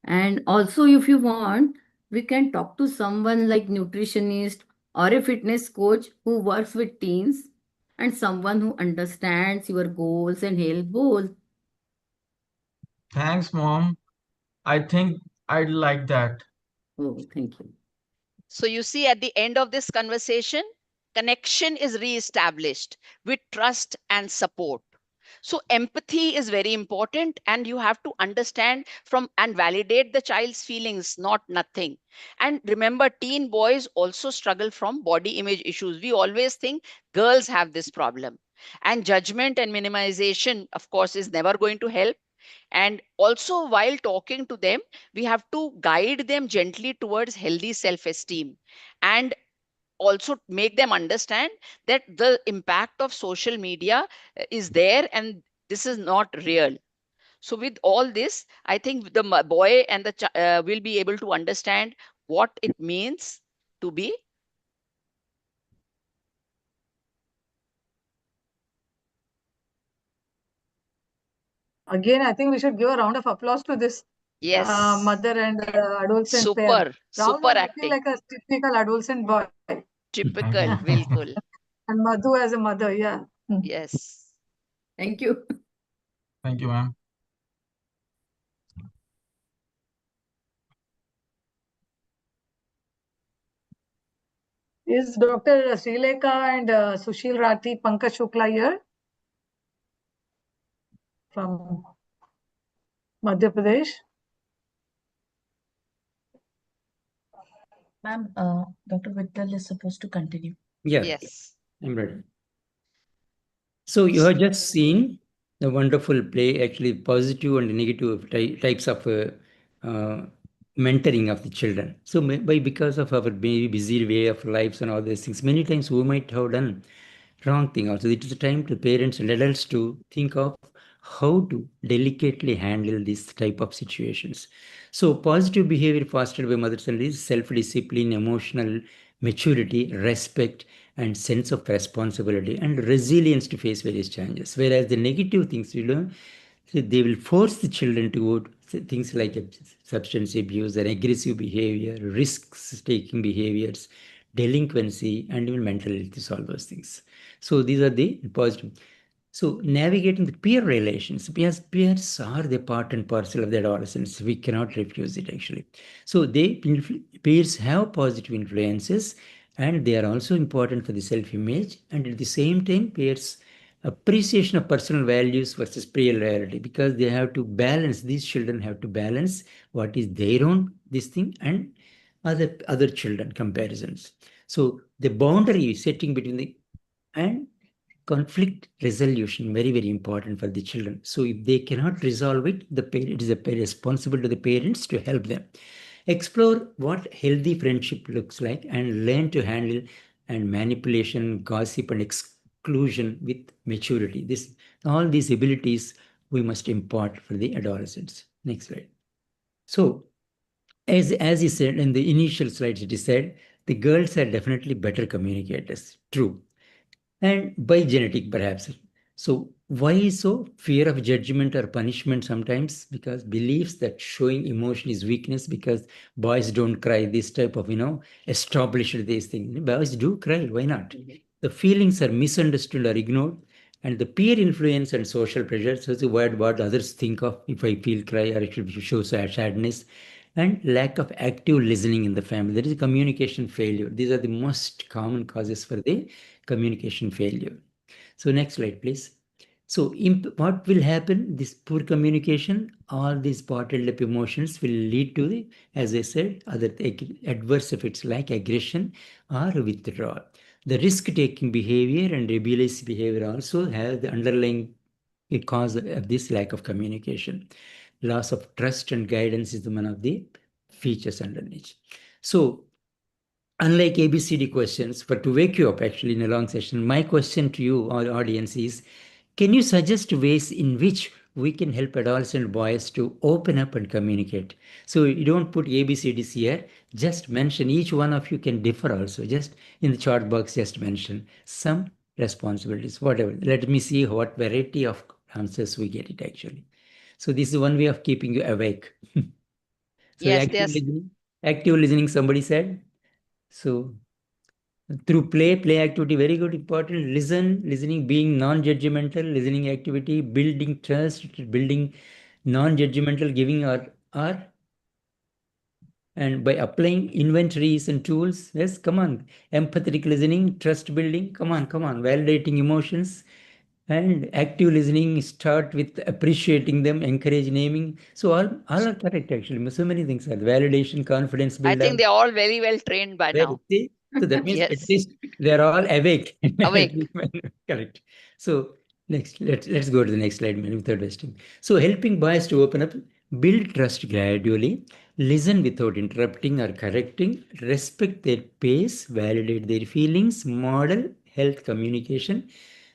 And also, if you want, we can talk to someone like nutritionist or a fitness coach who works with teens and someone who understands your goals and health goals. Thanks, Mom. I think I'd like that. Oh, thank you. So you see, at the end of this conversation, connection is re-established with trust and support. So empathy is very important, and you have to understand from and validate the child's feelings, not nothing. And remember, teen boys also struggle from body image issues. We always think girls have this problem. And judgment and minimization, of course, is never going to help. And also, while talking to them, we have to guide them gently towards healthy self esteem and also make them understand that the impact of social media is there and this is not real. So with all this, I think the boy and the will be able to understand what it means to be. Again, I think we should give a round of applause to this Yes. mother and adolescent pair. Super, Rahul super was looking acting. like a typical adolescent boy. Typical, bilkul. And Madhu as a mother, yeah. Yes. Thank you. Thank you, ma'am. Is Dr. Srilekha and Sushil Rathi Pankaj Shukla here from Madhya Pradesh? Ma'am, Dr. Vittal is supposed to continue. Yeah. Yes. I'm ready. So you have just seen the wonderful play, actually positive and negative types of mentoring of the children. So because of our maybe busy way of lives and all these things, many times we might have done wrong thing also. It is the time to parents and adults to think of how to delicately handle this type of situations. So positive behavior fostered by mothers and is self-discipline, emotional maturity, respect, and sense of responsibility and resilience to face various challenges. Whereas the negative things, they will force the children to go things like substance abuse or aggressive behavior, risk-taking behaviors, delinquency, and even mental illness, all those things. So these are the positive. So navigating the peer relations, because peers are the part and parcel of the adolescence. We cannot refuse it actually. So peers have positive influences and they are also important for the self-image. And at the same time, peers appreciation of personal values versus peer loyalty, because they have to balance, these children have to balance what is their own, this thing, and other children comparisons. So the boundary setting between the and conflict resolution, very, very important for the children. So if they cannot resolve it, it is responsible to the parents to help them. Explore what healthy friendship looks like and learn to handle and manipulation, gossip, and exclusion with maturity. All these abilities we must impart for the adolescents. Next slide. So as you said in the initial slides, it is said the girls are definitely better communicators. True. And by genetic perhaps. So why so? Fear of judgment or punishment sometimes, because beliefs that showing emotion is weakness, because boys don't cry, this type of, established these things. Boys do cry, why not? The feelings are misunderstood or ignored, and the peer influence and social pressure, so the what others think of if I feel cry or it should show sadness, and lack of active listening in the family. There is a communication failure. These are the most common causes for the communication failure. So next slide, please. So what will happen? This poor communication, all these bottled up emotions will lead to the, as I said, other adverse effects like aggression or withdrawal. The risk-taking behavior and rebellious behavior also have the underlying cause of this lack of communication. Loss of trust and guidance is one of the features underneath. So unlike ABCD questions, but to wake you up actually in a long session, my question to you, our audience, is can you suggest ways in which we can help adolescent boys to open up and communicate? So you don't put ABCDs here, just mention, each one of you can differ also. Just in the chat box, just mention some responsibilities, whatever. Let me see what variety of answers we get it actually. So this is one way of keeping you awake. So yes, active listening, somebody said. So through play activity, very good, important. Listening, being non-judgmental, listening activity, building trust, building non-judgmental, giving or and by applying inventories and tools. Yes, come on. Empathetic listening, trust building, come on. Validating emotions. And active listening, start with appreciating them, encourage naming. So all are correct actually. So many things are validation, confidence I builder. think they're all very well trained by now. So that means Yes. at least they're all awake. Awake. Correct. So next, let's go to the next slide, man, without wasting. So helping boys to open up, build trust gradually, listen without interrupting or correcting, respect their pace, validate their feelings, model health communication,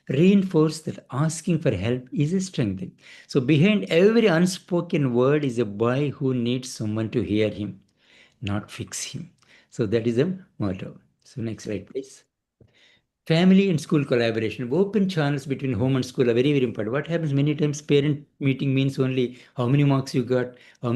reinforce that asking for help is a strength. So behind every unspoken word is a boy who needs someone to hear him, not fix him. So that is a motto. So next slide, please. Family and school collaboration, open channels between home and school are very, very important. What happens many times, parent meeting means only how many marks you got, how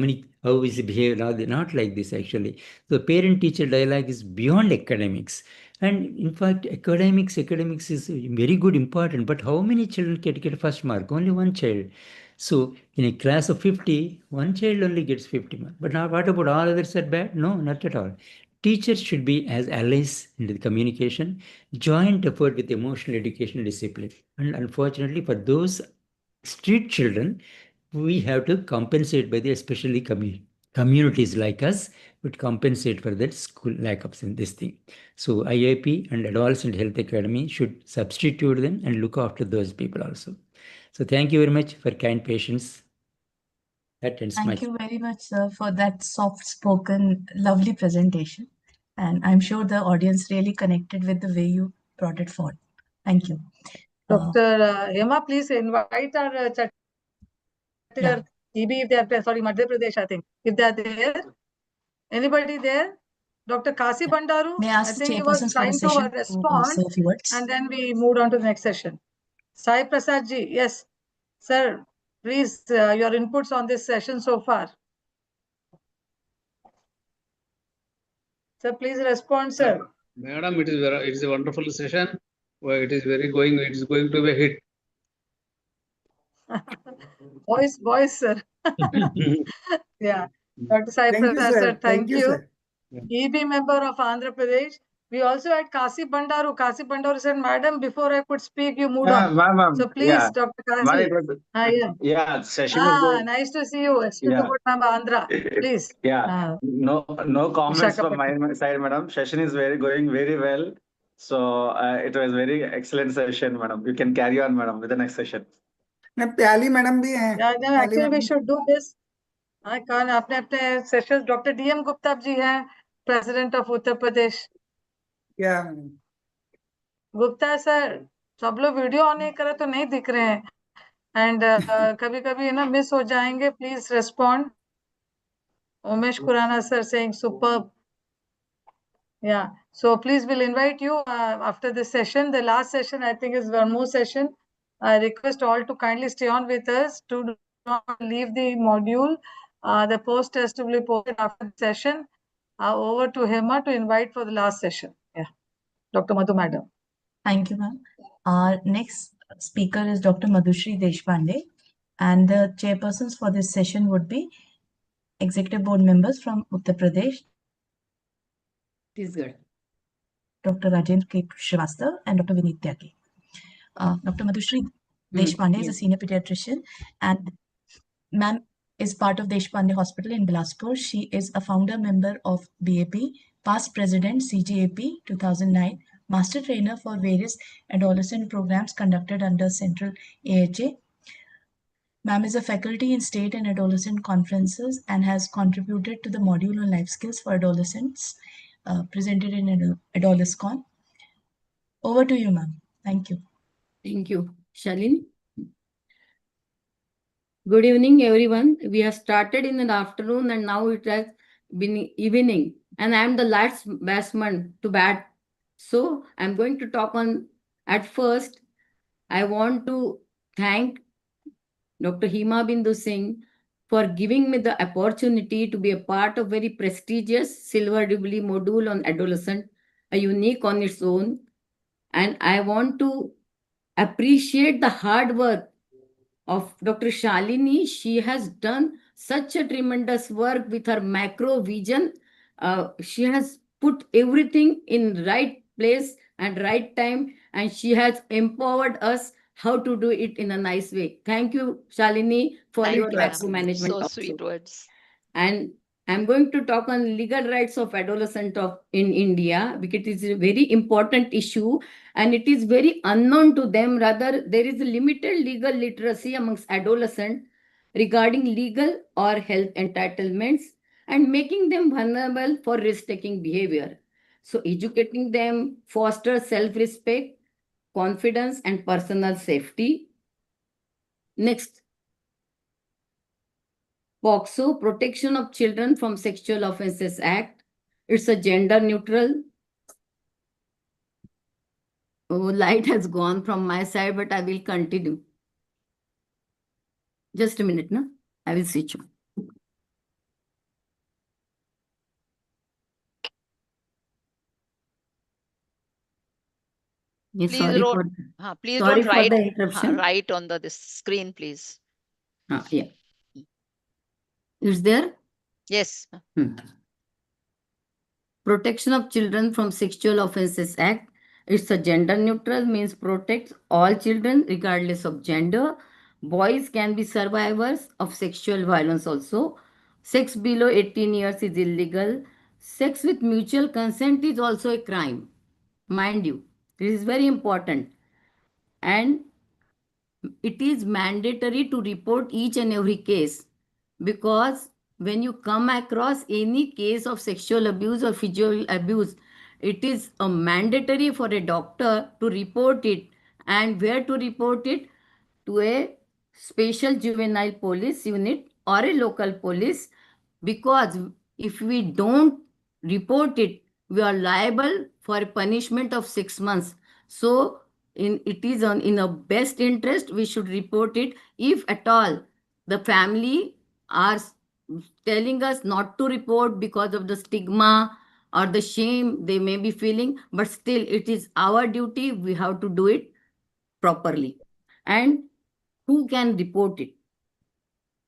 is the behavior. Now, they're not like this actually. The parent-teacher dialogue is beyond academics. And in fact, academics is very good, important, but how many children get first mark? Only one child. So in a class of 50, one child only gets 50 marks. But now what about all others are bad? No, not at all. Teachers should be as allies in the communication, joint effort with emotional education discipline. And unfortunately, for those street children, we have to compensate by the especially communities like us would compensate for that school lack of this thing. So IIP and Adolescent Health Academy should substitute them and look after those people also. So thank you very much for kind patience. That ends Thank you very much, sir, for that soft-spoken, lovely presentation. And I'm sure the audience really connected with the way you brought it forward. Thank you. Dr. Hema, please invite our Chhattisgarh EB if they are, sorry, Madhya Pradesh, I think. If they are there, anybody there? Dr. Kasi Bandaru, May I I ask the think he was chairperson for the trying to session to respond, say a few words? and then we moved on to the next session. Sai Prasad ji, yes, sir, please, your inputs on this session so far. Sir, please respond, sir. Madam, it is a wonderful session. Well, it is going to be a hit. Voice, sir. Yeah. Dr. Sai Thank you, Prasad, sir. sir, thank you. sir. EB member of Andhra Pradesh. We also had Kasi Bandaru. Kasi Bandaru said, Madam, before I could speak, you moved on. Ma'am, So please, yeah. Dr. Ma'am, Kasi. it was, Yeah. session is going. Nice to see you. Still Yeah. good number, Andhra. Please. Yeah, no comments from Visakhapatnam. my side, madam. Session is going very well. So it was very excellent session, madam. You can carry on, madam, with the next session. प्याली madam भी हैं Yeah, then actually we should do this. I can't. अपने sessions. Dr. DM Gupta ji हैं, President of Uttar Pradesh. क्या Gupta sir, सब लोग video on नहीं करे तो नहीं दिख रहे हैं. एंड कभी कभी ना मिस हो जाएंगे. Please respond. Umesh Khurana sir saying superb. Yeah, so please we'll invite you after this session. The last session I think is one more session. I request all to kindly stay on with us, to not leave the module. The post has to be posted after the session. Over to Hema to invite for the last session. Yeah, Dr. Madhu Madam. Thank you, ma'am. Our next speaker is Dr. Madhushri Deshpande, and the chairpersons for this session would be executive board members from Uttar Pradesh, Chhattisgarh. Dr. Rajendra K. Srivastava and Dr. Vineet Tyagi. Dr. Madhushri Deshpande is a senior pediatrician, and ma'am is part of Deshpande Hospital in Bilaspur. She is a founder member of BAP, past president CGAP 2009, master trainer for various adolescent programs conducted under Central AHA. Ma'am is a faculty in state and adolescent conferences and has contributed to the module on life skills for adolescents presented in Adolescent. Over to you, ma'am. Thank you. Thank you. Shalini? Good evening, everyone. We have started in the afternoon and now it has been evening. And I am the last batsman to bat. So I'm going to talk on, at first, I want to thank Dr. Hema Bindu Singh for giving me the opportunity to be a part of very prestigious Silver Jubilee module on adolescent, a unique on its own. And I want to appreciate the hard work of Dr. Shalini. She has done such a tremendous work with her macro vision. She has put everything in right place and right time, and she has empowered us how to do it in a nice way. Thank you, Shalini, for Thank your you, macro ma'am. management. So also. sweet words. And I'm going to talk on legal rights of adolescent in India, because it is a very important issue and it is very unknown to them. Rather, there is a limited legal literacy amongst adolescents regarding legal or health entitlements. and making them vulnerable for risk-taking behavior. So educating them fosters self-respect, confidence, and personal safety. Next, POXO, Protection of Children from Sexual Offences Act. It's a gender neutral. Oh, light has gone from my side, but I will continue. Just a minute, no? I will switch on. Yeah, Please sorry don't, for, please sorry don't for write, the interruption. write on the this screen, please. Yeah. Is there? Yes. Protection of Children from Sexual Offences Act. It's a gender neutral, means protects all children regardless of gender. Boys can be survivors of sexual violence also. Sex below 18 years is illegal. Sex with mutual consent is also a crime. Mind you, this is very important. And it is mandatory to report each and every case, because when you come across any case of sexual abuse or physical abuse, it is a mandatory for a doctor to report it. And where to report it? To a special juvenile police unit or a local police, because if we don't report it, we are liable for a punishment of 6 months. So it is in our best interest we should report it. If at all the family are telling us not to report because of the stigma or the shame they may be feeling, but still it is our duty, we have to do it properly. And who can report it?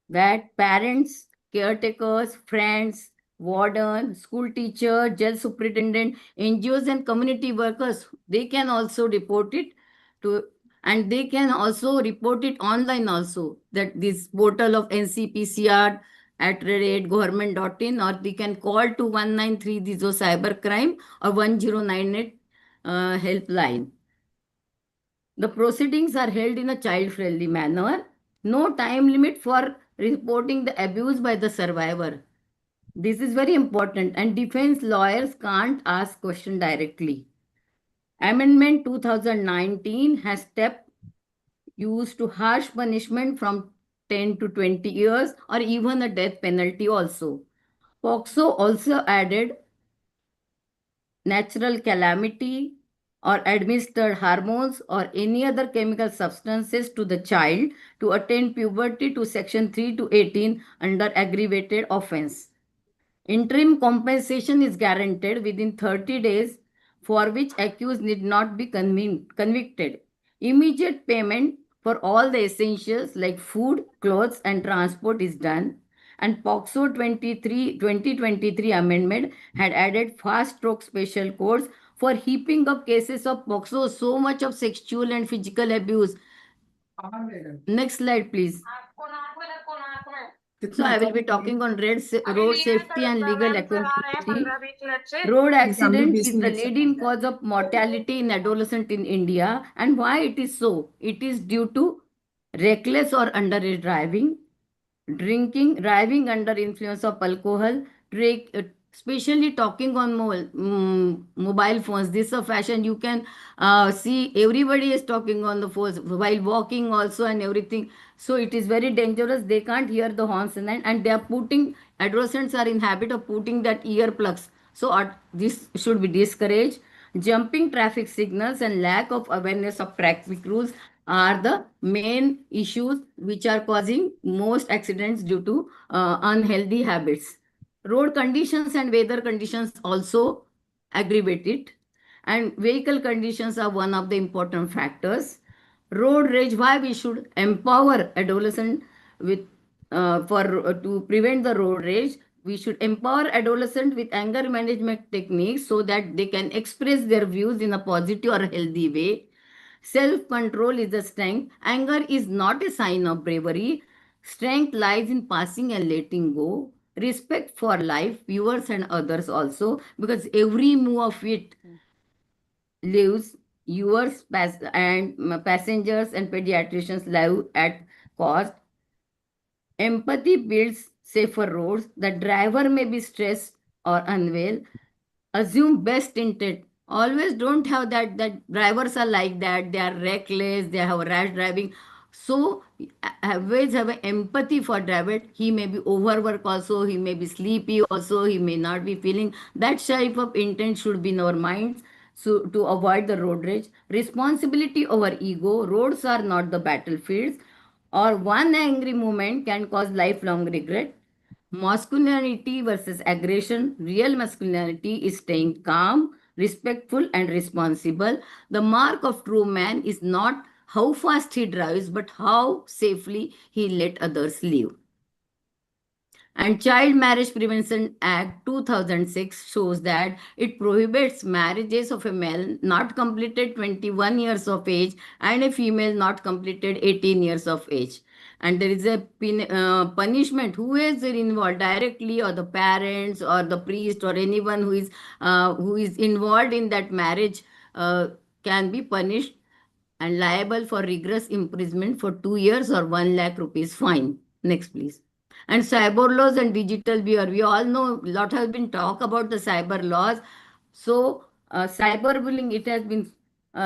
That parents, caretakers, friends, warden, school teacher, jail superintendent, NGOs and community workers, they can also report it to, and they can also report it online also, that this portal of NCPCR @ government.in, or they can call to 193, this is cybercrime, or 1098 helpline. The proceedings are held in a child-friendly manner. No time limit for reporting the abuse by the survivor. This is very important, and defense lawyers can't ask question directly. Amendment 2019 has stepped used to harsh punishment from 10 to 20 years or even a death penalty also. POXO also added natural calamity or administered hormones or any other chemical substances to the child to attain puberty to section 3 to 18 under aggravated offense. Interim compensation is guaranteed within 30 days, for which accused need not be convicted. Immediate payment for all the essentials like food, clothes, and transport is done. And POXO 2023 amendment had added fast stroke special courts for heaping up cases of POXO, so much of sexual and physical abuse. Next slide, please. So I will be talking on road safety and legal accountability. Road accident is the leading cause of mortality in adolescent in India. And why it is so? It is due to reckless or underage driving, drinking, driving under influence of alcohol, especially talking on mobile phones. This is a fashion. You can see everybody is talking on the phones while walking also and everything. So it is very dangerous. They can't hear the horns, and they are putting, adolescents are in habit of putting that earplugs. So this should be discouraged. Jumping traffic signals and lack of awareness of traffic rules are the main issues which are causing most accidents due to unhealthy habits. Road conditions and weather conditions also aggravate it. And vehicle conditions are one of the important factors. Road rage, why we should empower adolescent with to prevent the road rage. We should empower adolescents with anger management techniques so that they can express their views in a positive or healthy way. Self-control is a strength. Anger is not a sign of bravery. Strength lies in passing and letting go. Respect for life, viewers and others also, because every move of it lives viewers and passengers and pediatricians live at cost. Empathy builds safer roads. The driver may be stressed or unwell. Assume best intent. Always don't have that drivers are like that. They are reckless. They have rash driving. So always have an empathy for driver. He may be overwork also. He may be sleepy also. He may not be feeling. That type of intent should be in our minds. So to avoid the road rage, responsibility over ego. Roads are not the battlefields, or one angry moment can cause lifelong regret. Masculinity versus aggression. Real masculinity is staying calm, respectful, and responsible. The mark of true man is not how fast he drives, but how safely he let others live. And Child Marriage Prevention Act 2006 shows that it prohibits marriages of a male not completed 21 years of age and a female not completed 18 years of age. And there is a punishment who is involved directly, or the parents or the priest or anyone who is involved in that marriage can be punished and liable for rigorous imprisonment for 2 years or 1 lakh rupees fine. Next, please. And cyber laws and digital behavior. We all know a lot has been talk about the cyber laws. So cyberbullying, it has been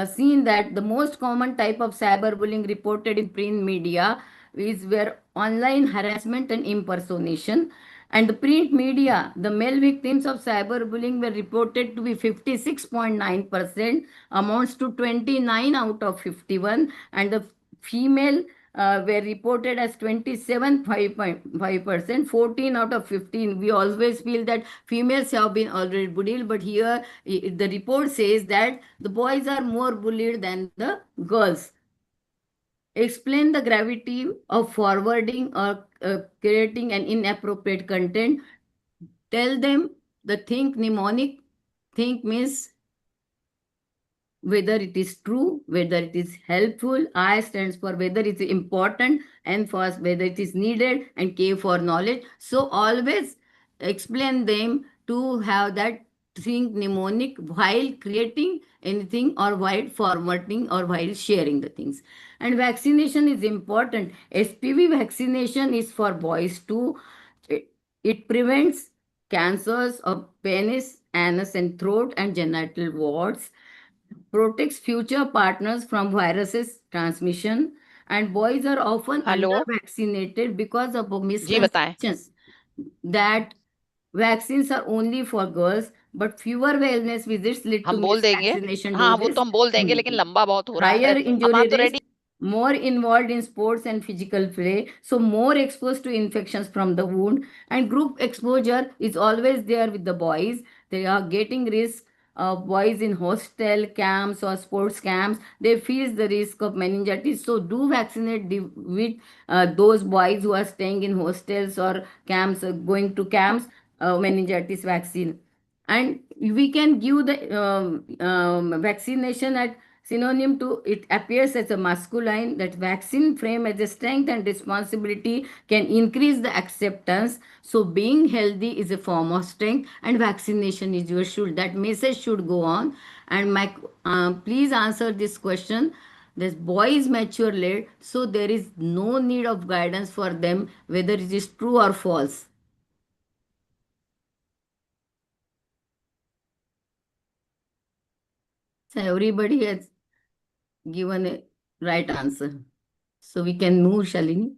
seen that the most common type of cyberbullying reported in print media is where online harassment and impersonation. And the print media, the male victims of cyberbullying were reported to be 56.9%, amounts to 29 out of 51, and the female were reported as 27.5%, 14 out of 15. We always feel that females have been already bullied, but here the report says that the boys are more bullied than the girls. Explain the gravity of forwarding or creating an inappropriate content. Tell them the think mnemonic. Think means whether it is true, whether it is helpful. I stands for whether it's important, and for whether it is needed, and K for knowledge. So always explain them to have that think mnemonic while creating anything, or while formatting, or while sharing the things. And vaccination is important. SPV vaccination is for boys too. It prevents cancers of penis, anus, and throat and genital warts, protects future partners from viruses transmission, and boys are often Hello? under-vaccinated because of जी बताएं. misconceptions that vaccines are only for girls, but fewer wellness visits lead to हम बोल देंगे. misvaccination हाँ वो doses, तो हम बोल देंगे, लेकिन लंबा बहुत हो रहा higher है. injury अमान तो risk, ready. more involved in sports and physical play, so more exposed to infections from the wound, and group exposure is always there with the boys. They are getting risk of boys in hostel camps or sports camps. They face the risk of meningitis. So do vaccinate with those boys who are staying in hostels or camps, going to camps, meningitis vaccine. And we can give the vaccination at synonym to, it appears as a masculine, that vaccine frame as a strength and responsibility can increase the acceptance. So being healthy is a form of strength, and vaccination is your should. That message should go on. And my please answer this question. This boy is mature late, so there is no need of guidance for them whether it is true or false. So everybody has given a right answer. So we can move, Shalini.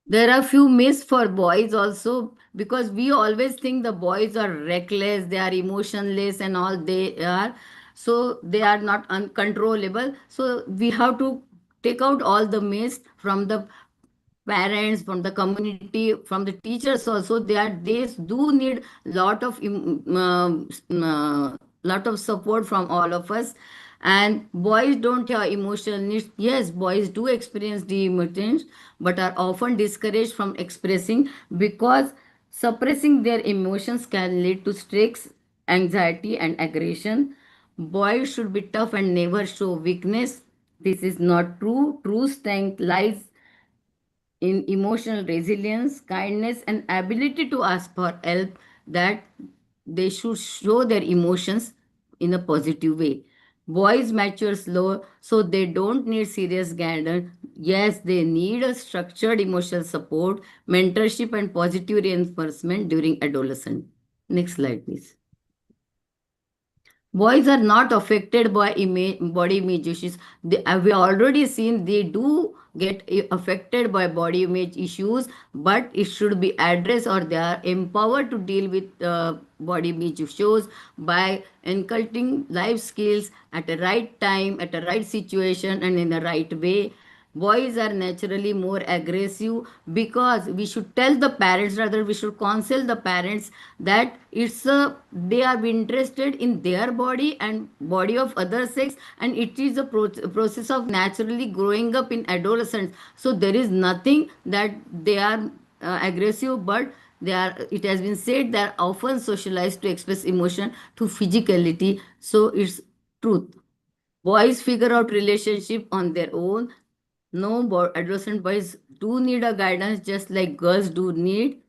There are few myths for boys also, because we always think the boys are reckless, they are emotionless and all they are. So they are not uncontrollable. So we have to take out all the myths from the parents, from the community, from the teachers also. They do need lot of support from all of us. And boys don't have emotional needs. Yes, boys do experience the emotions, but are often discouraged from expressing, because suppressing their emotions can lead to stress, anxiety, and aggression. Boys should be tough and never show weakness. This is not true. True strength lies in emotional resilience, kindness, and ability to ask for help. That they should show their emotions in a positive way. Boys mature slow, so they don't need serious guidance. Yes, they need a structured emotional support, mentorship, and positive reinforcement during adolescence. Next slide, please. Boys are not affected by body image issues. We already seen they do get affected by body image issues, but it should be addressed, or they are empowered to deal with body image issues by inculcating life skills at the right time, at the right situation, and in the right way. Boys are naturally more aggressive because we should tell the parents, rather we should counsel the parents that they are interested in their body and body of other sex, and it is a process of naturally growing up in adolescence. So there is nothing that they are aggressive, but it has been said they are often socialized to express emotion to physicality. So it's truth. Boys figure out relationship on their own. No, adolescent boys do need a guidance just like girls do need.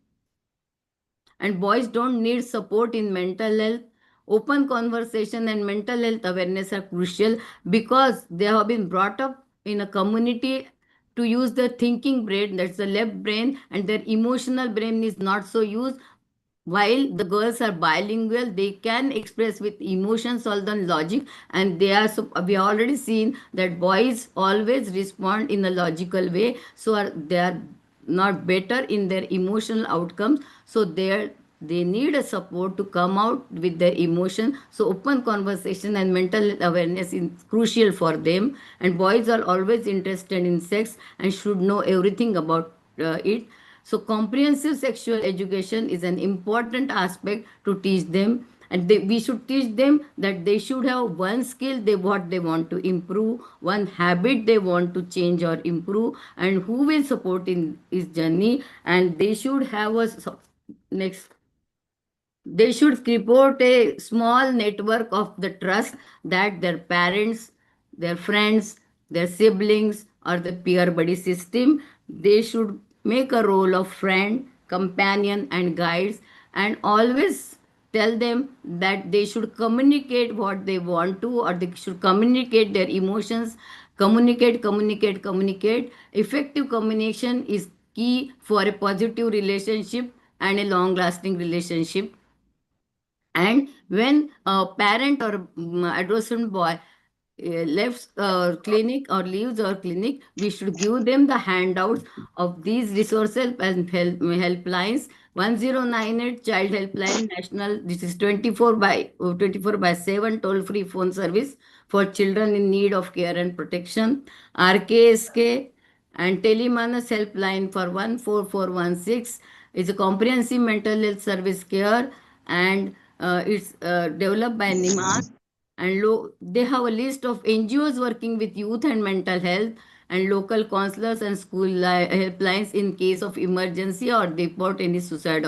And boys don't need support in mental health. Open conversation and mental health awareness are crucial because they have been brought up in a community to use their thinking brain, that's the left brain, and their emotional brain is not so used. While the girls are bilingual, they can express with emotions all than logic, and we have already seen that boys always respond in a logical way, so they are not better in their emotional outcomes. So they need a support to come out with their emotion. So open conversation and mental awareness is crucial for them. And boys are always interested in sex and should know everything about it. So comprehensive sexual education is an important aspect to teach them. And we should teach them that they should have one skill what they want to improve, one habit they want to change or improve, and who will support in his journey. And they should have next they should report a small network of the trust that their parents, their friends, their siblings, or the peer buddy system. They should make a role of friend, companion, and guides, and always tell them that they should communicate what they want to, or they should communicate their emotions. Communicate. Effective communication is key for a positive relationship and a long lasting relationship. And when a parent or adolescent boy left clinic or leaves our clinic, we should give them the handouts of these resources and helplines. 1098 child helpline national. This is 24/7 toll free phone service for children in need of care and protection. RKSK and Telemanas helpline for 14416 is a comprehensive mental health service care, and it's developed by NIMAS. And they have a list of NGOs working with youth and mental health, and local counselors and school helplines in case of emergency or report any suicide.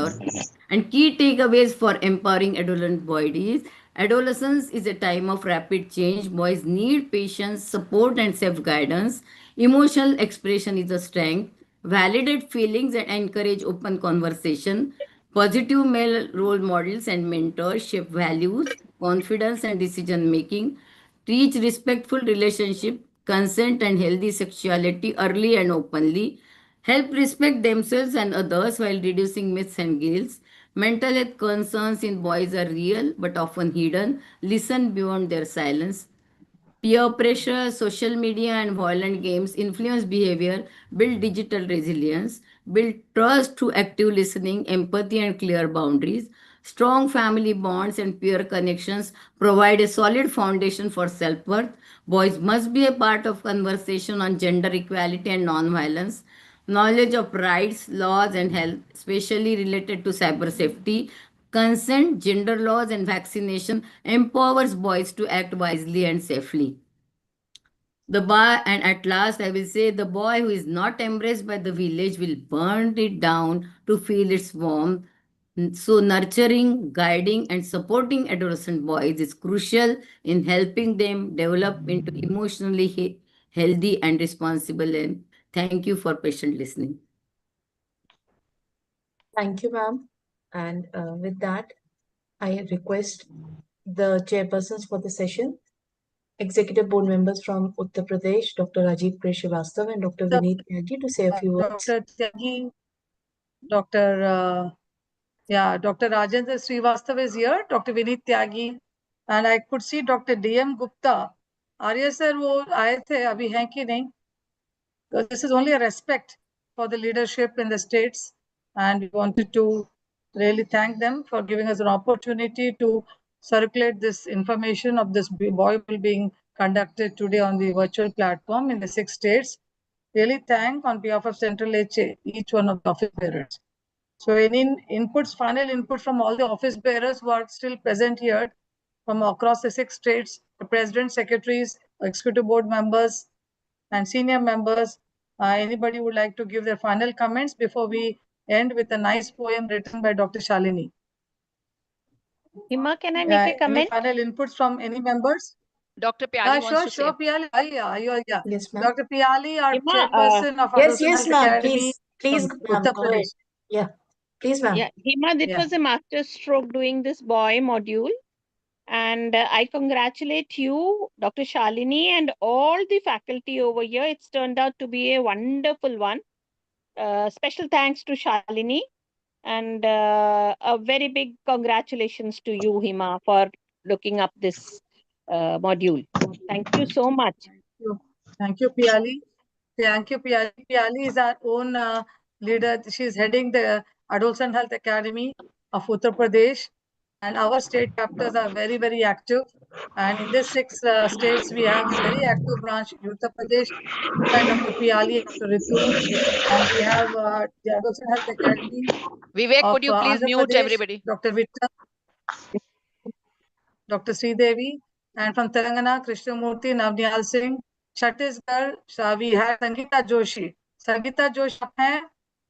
And key takeaways for empowering adolescent boys: adolescence is a time of rapid change. Boys need patience, support, and self-guidance. Emotional expression is a strength. Validate feelings and encourage open conversation. Positive male role models and mentors shape values, confidence, and decision making. Teach respectful relationship, consent, and healthy sexuality early and openly. Help respect themselves and others while reducing myths and guilt. Mental health concerns in boys are real but often hidden. Listen beyond their silence. Peer pressure, social media, and violent games influence behavior, build digital resilience, build trust through active listening, empathy, and clear boundaries. Strong family bonds and peer connections provide a solid foundation for self worth. Boys must be a part of conversation on gender equality and non-violence. Knowledge of rights, laws, and health, especially related to cyber safety, consent, gender laws, and vaccination, empowers boys to act wisely and safely. And at last, I will say the boy who is not embraced by the village will burn it down to feel its warmth. So, nurturing, guiding, and supporting adolescent boys is crucial in helping them develop into emotionally healthy and responsible. And thank you for patient listening. Thank you, ma'am. And with that, I request the chairpersons for the session executive board members from Uttar Pradesh, Dr. Rajiv Srivastava and Dr. Vineet Tyagi, to say a few words. Dr. Tyagi, Dr. Rajendra Srivastava is here, Dr. Vineet Tyagi, and I could see Dr. DM Gupta. Arya sir वो आए थे, अभी हैं कि नहीं? This is only a respect for the leadership in the states, and we wanted to really thank them for giving us an opportunity to circulate this information of this boy will being conducted today on the virtual platform in the 6 states. Really thank on behalf of Central HA, each one of the office bearers. So any inputs, final inputs from all the office bearers who are still present here from across the 6 states, the president, secretaries, executive board members, and senior members. Anybody would like to give their final comments before we end with a nice poem written by Dr. Shalini? Hima, can I make a comment? Any final inputs from any members? Dr. Piali wants to Sure, say. Piali. Yeah. Yes, ma'am. Dr. Piali, our Hima, chairperson of Adolescent Yes, Health ma'am. Academy Please, from ma'am. Uttar Go ahead. Pradesh. Yeah, please, ma'am. Yeah, Hima, this was a master stroke doing this boy module. And I congratulate you, Dr. Shalini, and all the faculty over here. It's turned out to be a wonderful one. Special thanks to Shalini. And a very big congratulations to you, Hima, for looking up this module. Thank you so much. Thank you, Piali. Thank you, Piali. Piali is our own leader. She's heading the Adolescent Health Academy of Uttar Pradesh. And our state chapters are very, very active. And in these 6 states, we have a very active branch, Uttar Pradesh, by Dr. Piali, Dr. Ritu. And we have the Adolescent Health Academy Vivek, of could you please Andhra mute Pradesh, everybody? Dr. Vittal, Dr. Sridevi, and from Telangana, Krishnamurthy, Navniyal Singh. Chhattisgarh, we have Sangeeta Joshi. Sangeeta Joshi hai,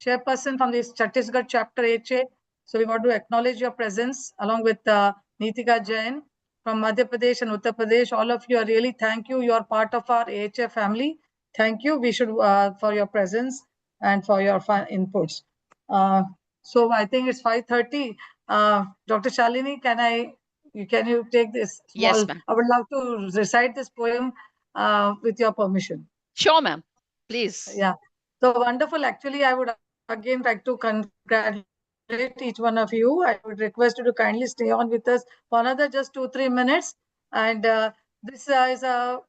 chairperson from this Chhattisgarh chapter HA. So we want to acknowledge your presence along with Neetika Jain from Madhya Pradesh and Uttar Pradesh. All of you are really thank you. You are part of our AHA family. Thank you. We should for your presence and for your inputs. So I think it's 5:30. Dr. Shalini, can you take this small? Yes, ma'am. I would love to recite this poem with your permission. Sure, ma'am. Please. Yeah. So wonderful. Actually, I would again like to congratulate each one of you. I would request you to kindly stay on with us for another just 2-3 minutes. And this is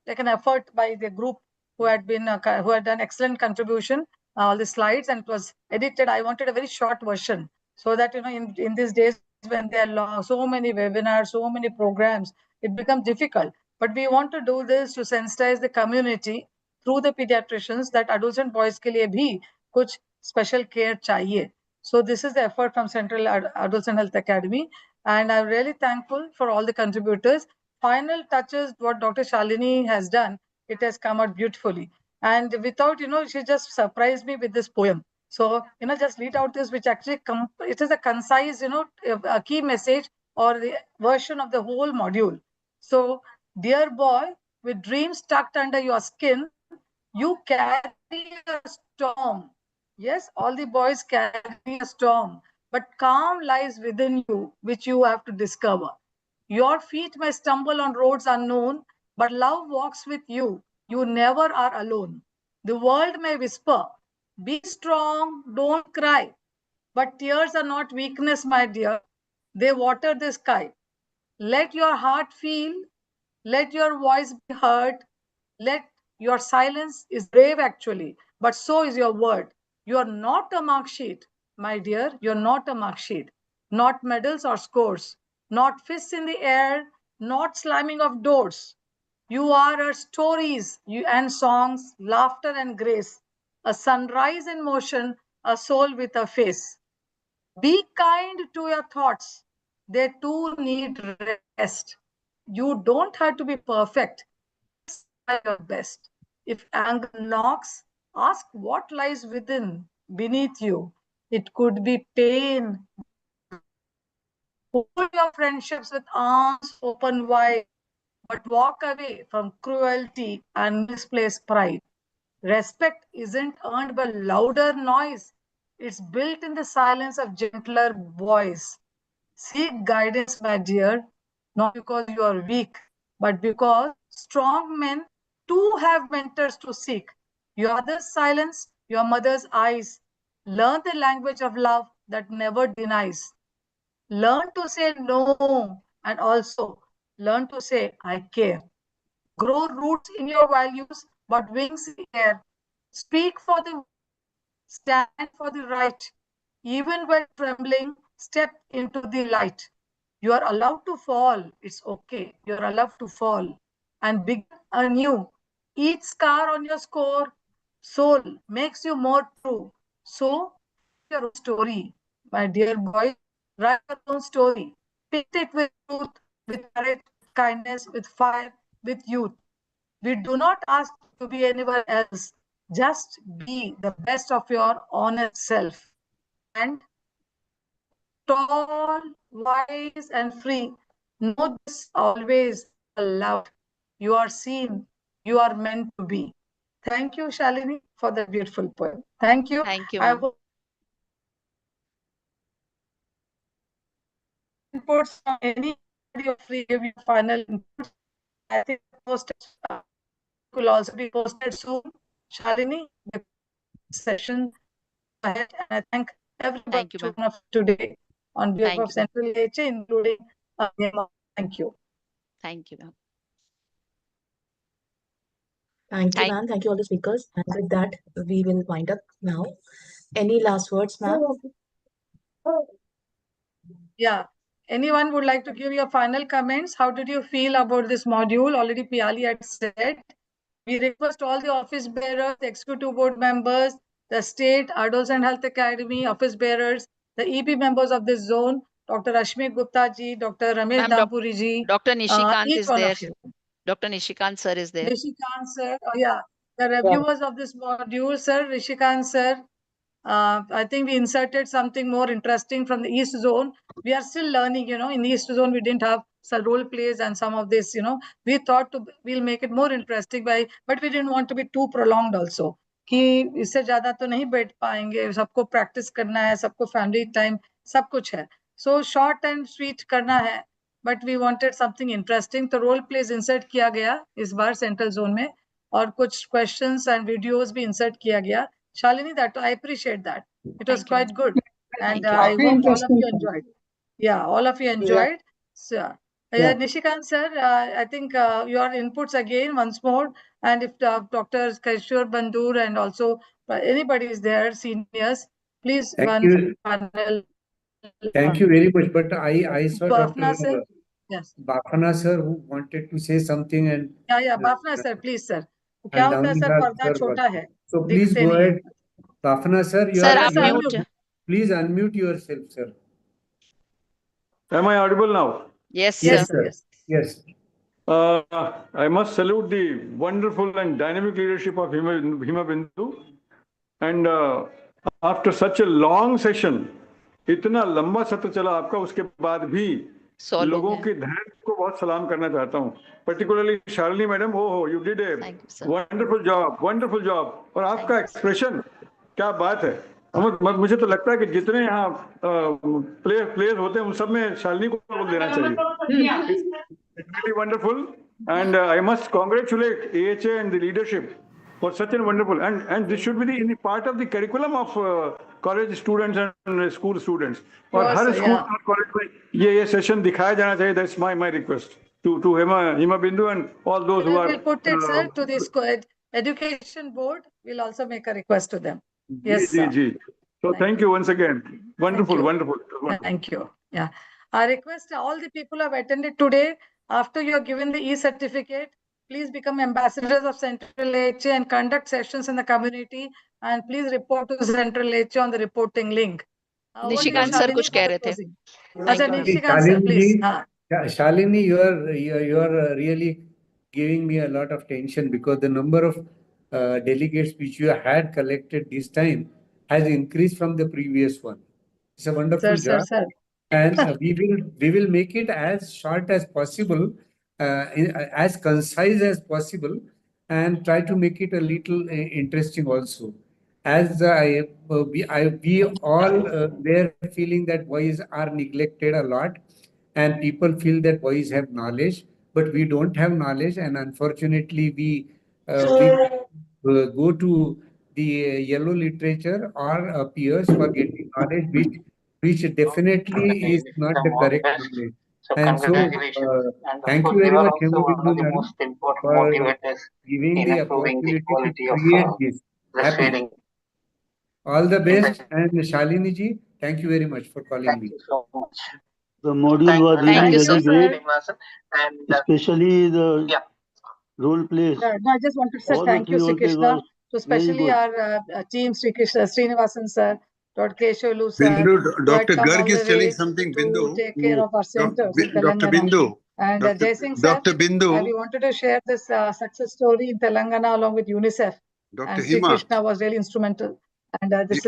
like an effort by the group who had done excellent contribution. All the slides, and it was edited. I wanted a very short version so that in these days when there are long, so many webinars, so many programs, it becomes difficult. But we want to do this to sensitize the community through the pediatricians that adolescent boys के लिए भी कुछ special care चाहिए. So this is the effort from Central Adolescent Health Academy, and I'm really thankful for all the contributors. Final touches, what Dr. Shalini has done, it has come out beautifully. And without, she just surprised me with this poem. So, just read out this, which actually, it is a concise, a key message or the version of the whole module. So, dear boy, with dreams tucked under your skin, you carry a storm. Yes, all the boys carry a storm, but calm lies within you, which you have to discover. Your feet may stumble on roads unknown, but love walks with you. You never are alone. The world may whisper, be strong, don't cry. But tears are not weakness, my dear. They water the sky. Let your heart feel, let your voice be heard, let your silence is brave actually, but so is your word. You are not a mark sheet, my dear. You're not a mark sheet. Not medals or scores, not fists in the air, not slamming of doors. You are our stories and songs, laughter and grace, a sunrise in motion, a soul with a face. Be kind to your thoughts. They too need rest. You don't have to be perfect. Try your best. If anger knocks, ask what lies beneath you. It could be pain. Hold your friendships with arms open wide, but walk away from cruelty and misplaced pride. Respect isn't earned by louder noise. It's built in the silence of gentler voice. Seek guidance, my dear, not because you are weak, but because strong men too have mentors to seek. Your mother's silence, your mother's eyes. Learn the language of love that never denies. Learn to say no, and also learn to say, I care. Grow roots in your values, but wings in the air. Speak for the stand for the right. Even when trembling, step into the light. You are allowed to fall. It's okay. You're allowed to fall and begin anew. Each scar on your soul makes you more true. So, your own story, my dear boy, write your own story. Paint it with truth, with courage, with kindness, with fire, with youth. We do not ask to be anyone else. Just be the best of your honest self. And tall, wise, and free. Know this always. You are loved. You are seen. You are meant to be. Thank you, Shalini, for the beautiful poem. Thank you. Thank you, I ma'am. hope inputs from anybody are free. Give your final inputs. I think posted will also be posted soon. Shalini, the session ahead, and I thank everybody Thank you, ma'am. of today on behalf Thank of you, ma'am. Central HA, including Hema. Thank you. Thank you, ma'am. Thank you, ma'am. Thank you, all the speakers. And with that, we will wind up now. Any last words, ma'am? Yeah. Anyone would like to give your final comments? How did you feel about this module? Already Piali had said. We request all the office bearers, the executive board members, the state, Adolescent Health Academy, office bearers, the EP members of this zone, Dr. Ashmi Gupta ji, Dr. Ramesh Dampuri ji, Dr. Nishikant each is one there. of you. Dr. Nishikant sir is there. Rishikant sir, oh yeah, the reviewers of this module, sir, Rishikant sir. I think we inserted something more interesting from the East Zone. We are still learning, in the East Zone, we didn't have some role plays and some of this, we thought we'll make it more interesting but we didn't want to be too prolonged also. कि इससे ज्यादा तो नहीं बैठ पाएंगे, सबको practice करना है, सबको family time, सब कुछ है. So short and sweet करना है, but we wanted something interesting. तो role plays insert किया गया इस बार Central Zone में, और कुछ questions and videos भी insert किया गया. Shalini, that I appreciate that. It was quite good. And I hope all of you enjoyed. Yeah, all of you enjoyed. So, Nishikant sir, I think your inputs again once more. And if Dr. Kishore Bandur and also anybody is there, seniors, please Thank you. panel. Thank you very much. But I saw Bafna Dr. sir. Yes. Bafna sir who wanted to say something and Yeah, Bafna sir, please sir. क्या होता है sir, पर्दा छोटा है. So please go ahead. Bafna sir, you sir, are unmute. Please unmute yourself, sir. Am I audible now? Yes, Yes, sir. sir. Yes. I must salute the wonderful and dynamic leadership of Hima Bindu. And after such a long session, इतना लंबा सत्र चला आपका, उसके बाद भी लोगों के धैर्य को बहुत सलाम करना चाहता हूँ. Particularly Shalini madam, you did a wonderful job. और आपका एक्सप्रेशन, क्या बात है. मुझे तो लगता है कि जितने यहाँ प्लेयर्स होते हैं उन सब में शालिनी को रोल देना चाहिए. It's really wonderful, and I must congratulate AHA and the leadership for such a wonderful, and this should be the part of the curriculum of college students and school students. और हर school और college में ये session दिखाया जाना चाहिए. That's my request to Hima Bindu and all those who are. We'll put it, sir, to this education board. We'll also make a request to them. Yes, sir. So thank you once again. Wonderful. Thank you. Yeah. I request all the people who have attended today, after you have given the e-certificate, please become ambassadors of Central HA and conduct sessions in the community, and please report to Central HA on the reporting link. Nishikant sir कुछ कह रहे थे. Nishikant sir, please. Shalini, you are really giving me a lot of tension because the number of delegates which you had collected this time has increased from the previous one. It's a wonderful job. Sir. And we will make it as short as possible, as concise as possible, and try to make it a little interesting also. As we all were feeling that boys are neglected a lot, and people feel that boys have knowledge, but we don't have knowledge, and unfortunately we go to the yellow literature or peers for getting knowledge, which definitely is not the correct knowledge. So And so, congratulations. And of thank course, you you very are much, also Hema one Bindu of the madam, most important for motivators giving in the improving the opportunity to quality of create this. Happy. breastfeeding. All the in best. the- And Shalini ji, thank you very much for calling Thank me. you so much. The module was Thank really you, very sir. great, And especially the yeah, role plays. No, I just wanted to say All the thank you, three Sri role plays Krishna, were to very especially good. our team, Sri Krishna, Srinivasan sir, Dr. Kesholu sir, Bindu, who had Dr. come all Garg the is telling way something, to Bindu. take care of our centers in Dr. Telangana. Bindu. And Jai Singh sir, Dr. Bindu. we wanted to share this success story in Telangana along with UNICEF. Dr. And Sri Hima. Krishna was really instrumental. And these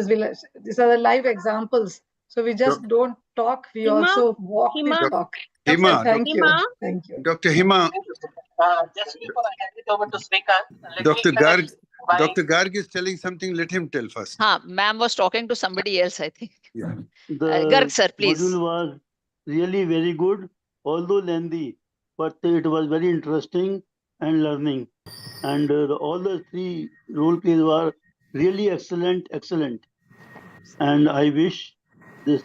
are the live examples. So we just don't talk, we Hima, also walk the Hima, talk. Hima, Thank you. Hima. Thank you. Dr. Hima. just before I hand it over to Srikanth, let Dr. me finish by Dr. Garg is telling something. Let him tell first. Ma'am was talking to somebody else, I think. Yeah. Garg sir, please. Module was really very good, although lengthy, but it was very interesting and learning. And all the three role plays were really excellent. And I wish this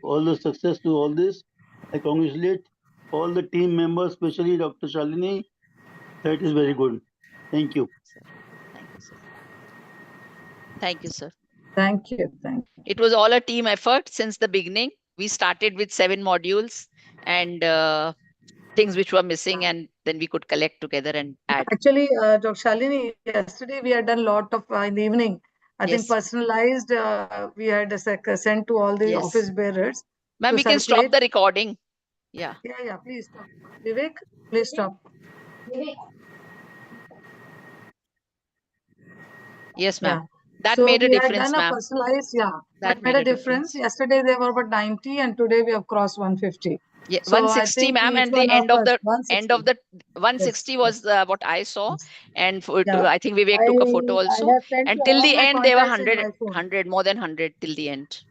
all the success to all this. I congratulate all the team members, especially Dr. Shalini. That is very good. Thank you. Thank you, sir. Thank you, sir. Thank you. Thank you. It was all a team effort since the beginning. We started with 7 modules and things which were missing, and then we could collect together and add. Actually, Dr. Shalini, yesterday we had done a lot of in the evening. I think personalized, we had sent to all the office bearers. Ma'am, we can stop the recording. Yeah. Yeah, please stop. Vivek, please stop. Yes, ma'am. Yeah. That So made a we had difference, done a ma'am. personalized, that made a difference. Yesterday they were about 90 and today we have crossed 150. Yeah, So 160, ma'am, and the end of the 160 was what I saw, and I think Vivek took a photo also. And till the end, they were 100, more than 100 till the end.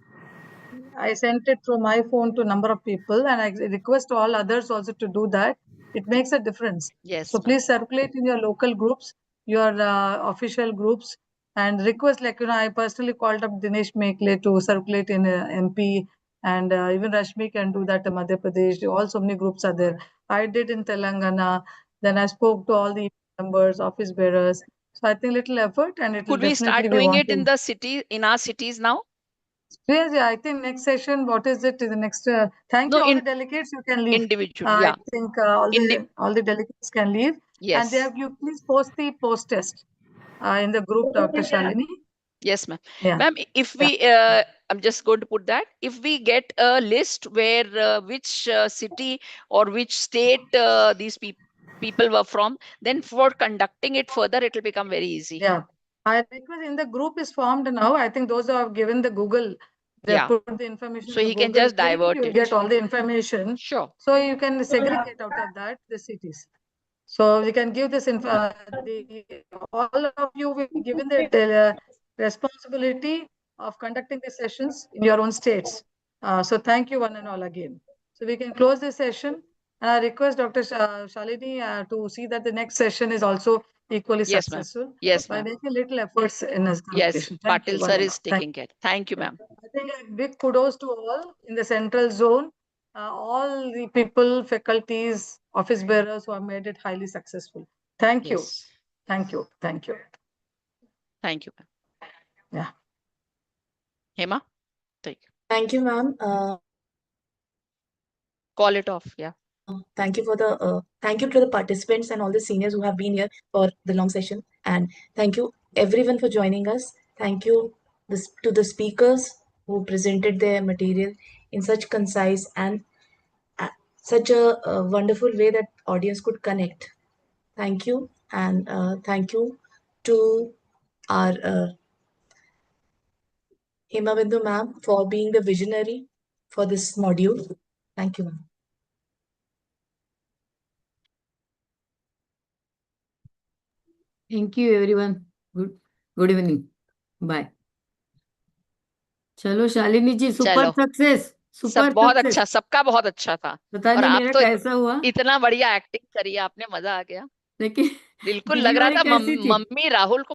I sent it through my phone to a number of people, and I request all others also to do that. It makes a difference. Yes. So please circulate in your local groups, your official groups, and request, like, I personally called up Dinesh Mekle to circulate in MP, and even Rashmi can do that in Madhya Pradesh. Also, many groups are there. I did in Telangana. Then I spoke to all the members, office bearers. So I think little effort, and it will Could we definitely start doing it in the city, in our cities now? Yes, I think next session, what is it? Is the next? Thank you, all the delegates. You can leave. Individual, I think all the delegates can leave. Yes. And they have you please post the post test in the group, Dr. Shalini. Yes, ma'am. Yeah. Ma'am, if we, I'm just going to put that, if we get a list where which city or which state these people were from, then for conducting it further, it will become very easy. Yeah. I request in the group is formed now. I think those who have given the Google, they put the information. So in he the can Google just divert You'll it. get all the information. Sure. So you can segregate out of that the cities. So we can give this info. All of you will be given the responsibility of conducting the sessions in your own states. So thank you one and all again. So we can close this session. And I request Dr. Shalini to see that the next session is also equally successful. Yes, by ma'am. making little efforts in this Yes, competition. Thank you, Patil one sir and is all. taking care. Thank you, ma'am. I think a big kudos to all in the central zone, all the people, faculties, office bearers who have made it highly successful. Thank you. Thank you. Thank you. Thank you, ma'am. Yeah. Hema, take. Thank you, ma'am. Call it off. Yeah. Thank you for the thank you to the participants and all the seniors who have been here for the long session, and thank you everyone for joining us. Thank you to the speakers who presented their material in such concise and such a wonderful way that audience could connect. Thank you, and thank you to our Hema Bindu ma'am for being the visionary for this module. Thank you, ma'am. Thank you, everyone. Good evening. Bye. Chalo, Shalini ji, super success. सब super बहुत success. अच्छा, सबका बहुत अच्छा था। पता और नहीं आप मेरा तो कैसा हुआ, इतना बढ़िया एक्टिंग करी आपने, मजा आ गया। लेकिन बिल्कुल दिल्ली लग रहा वाली था कैसी थी? मम्मी राहुल को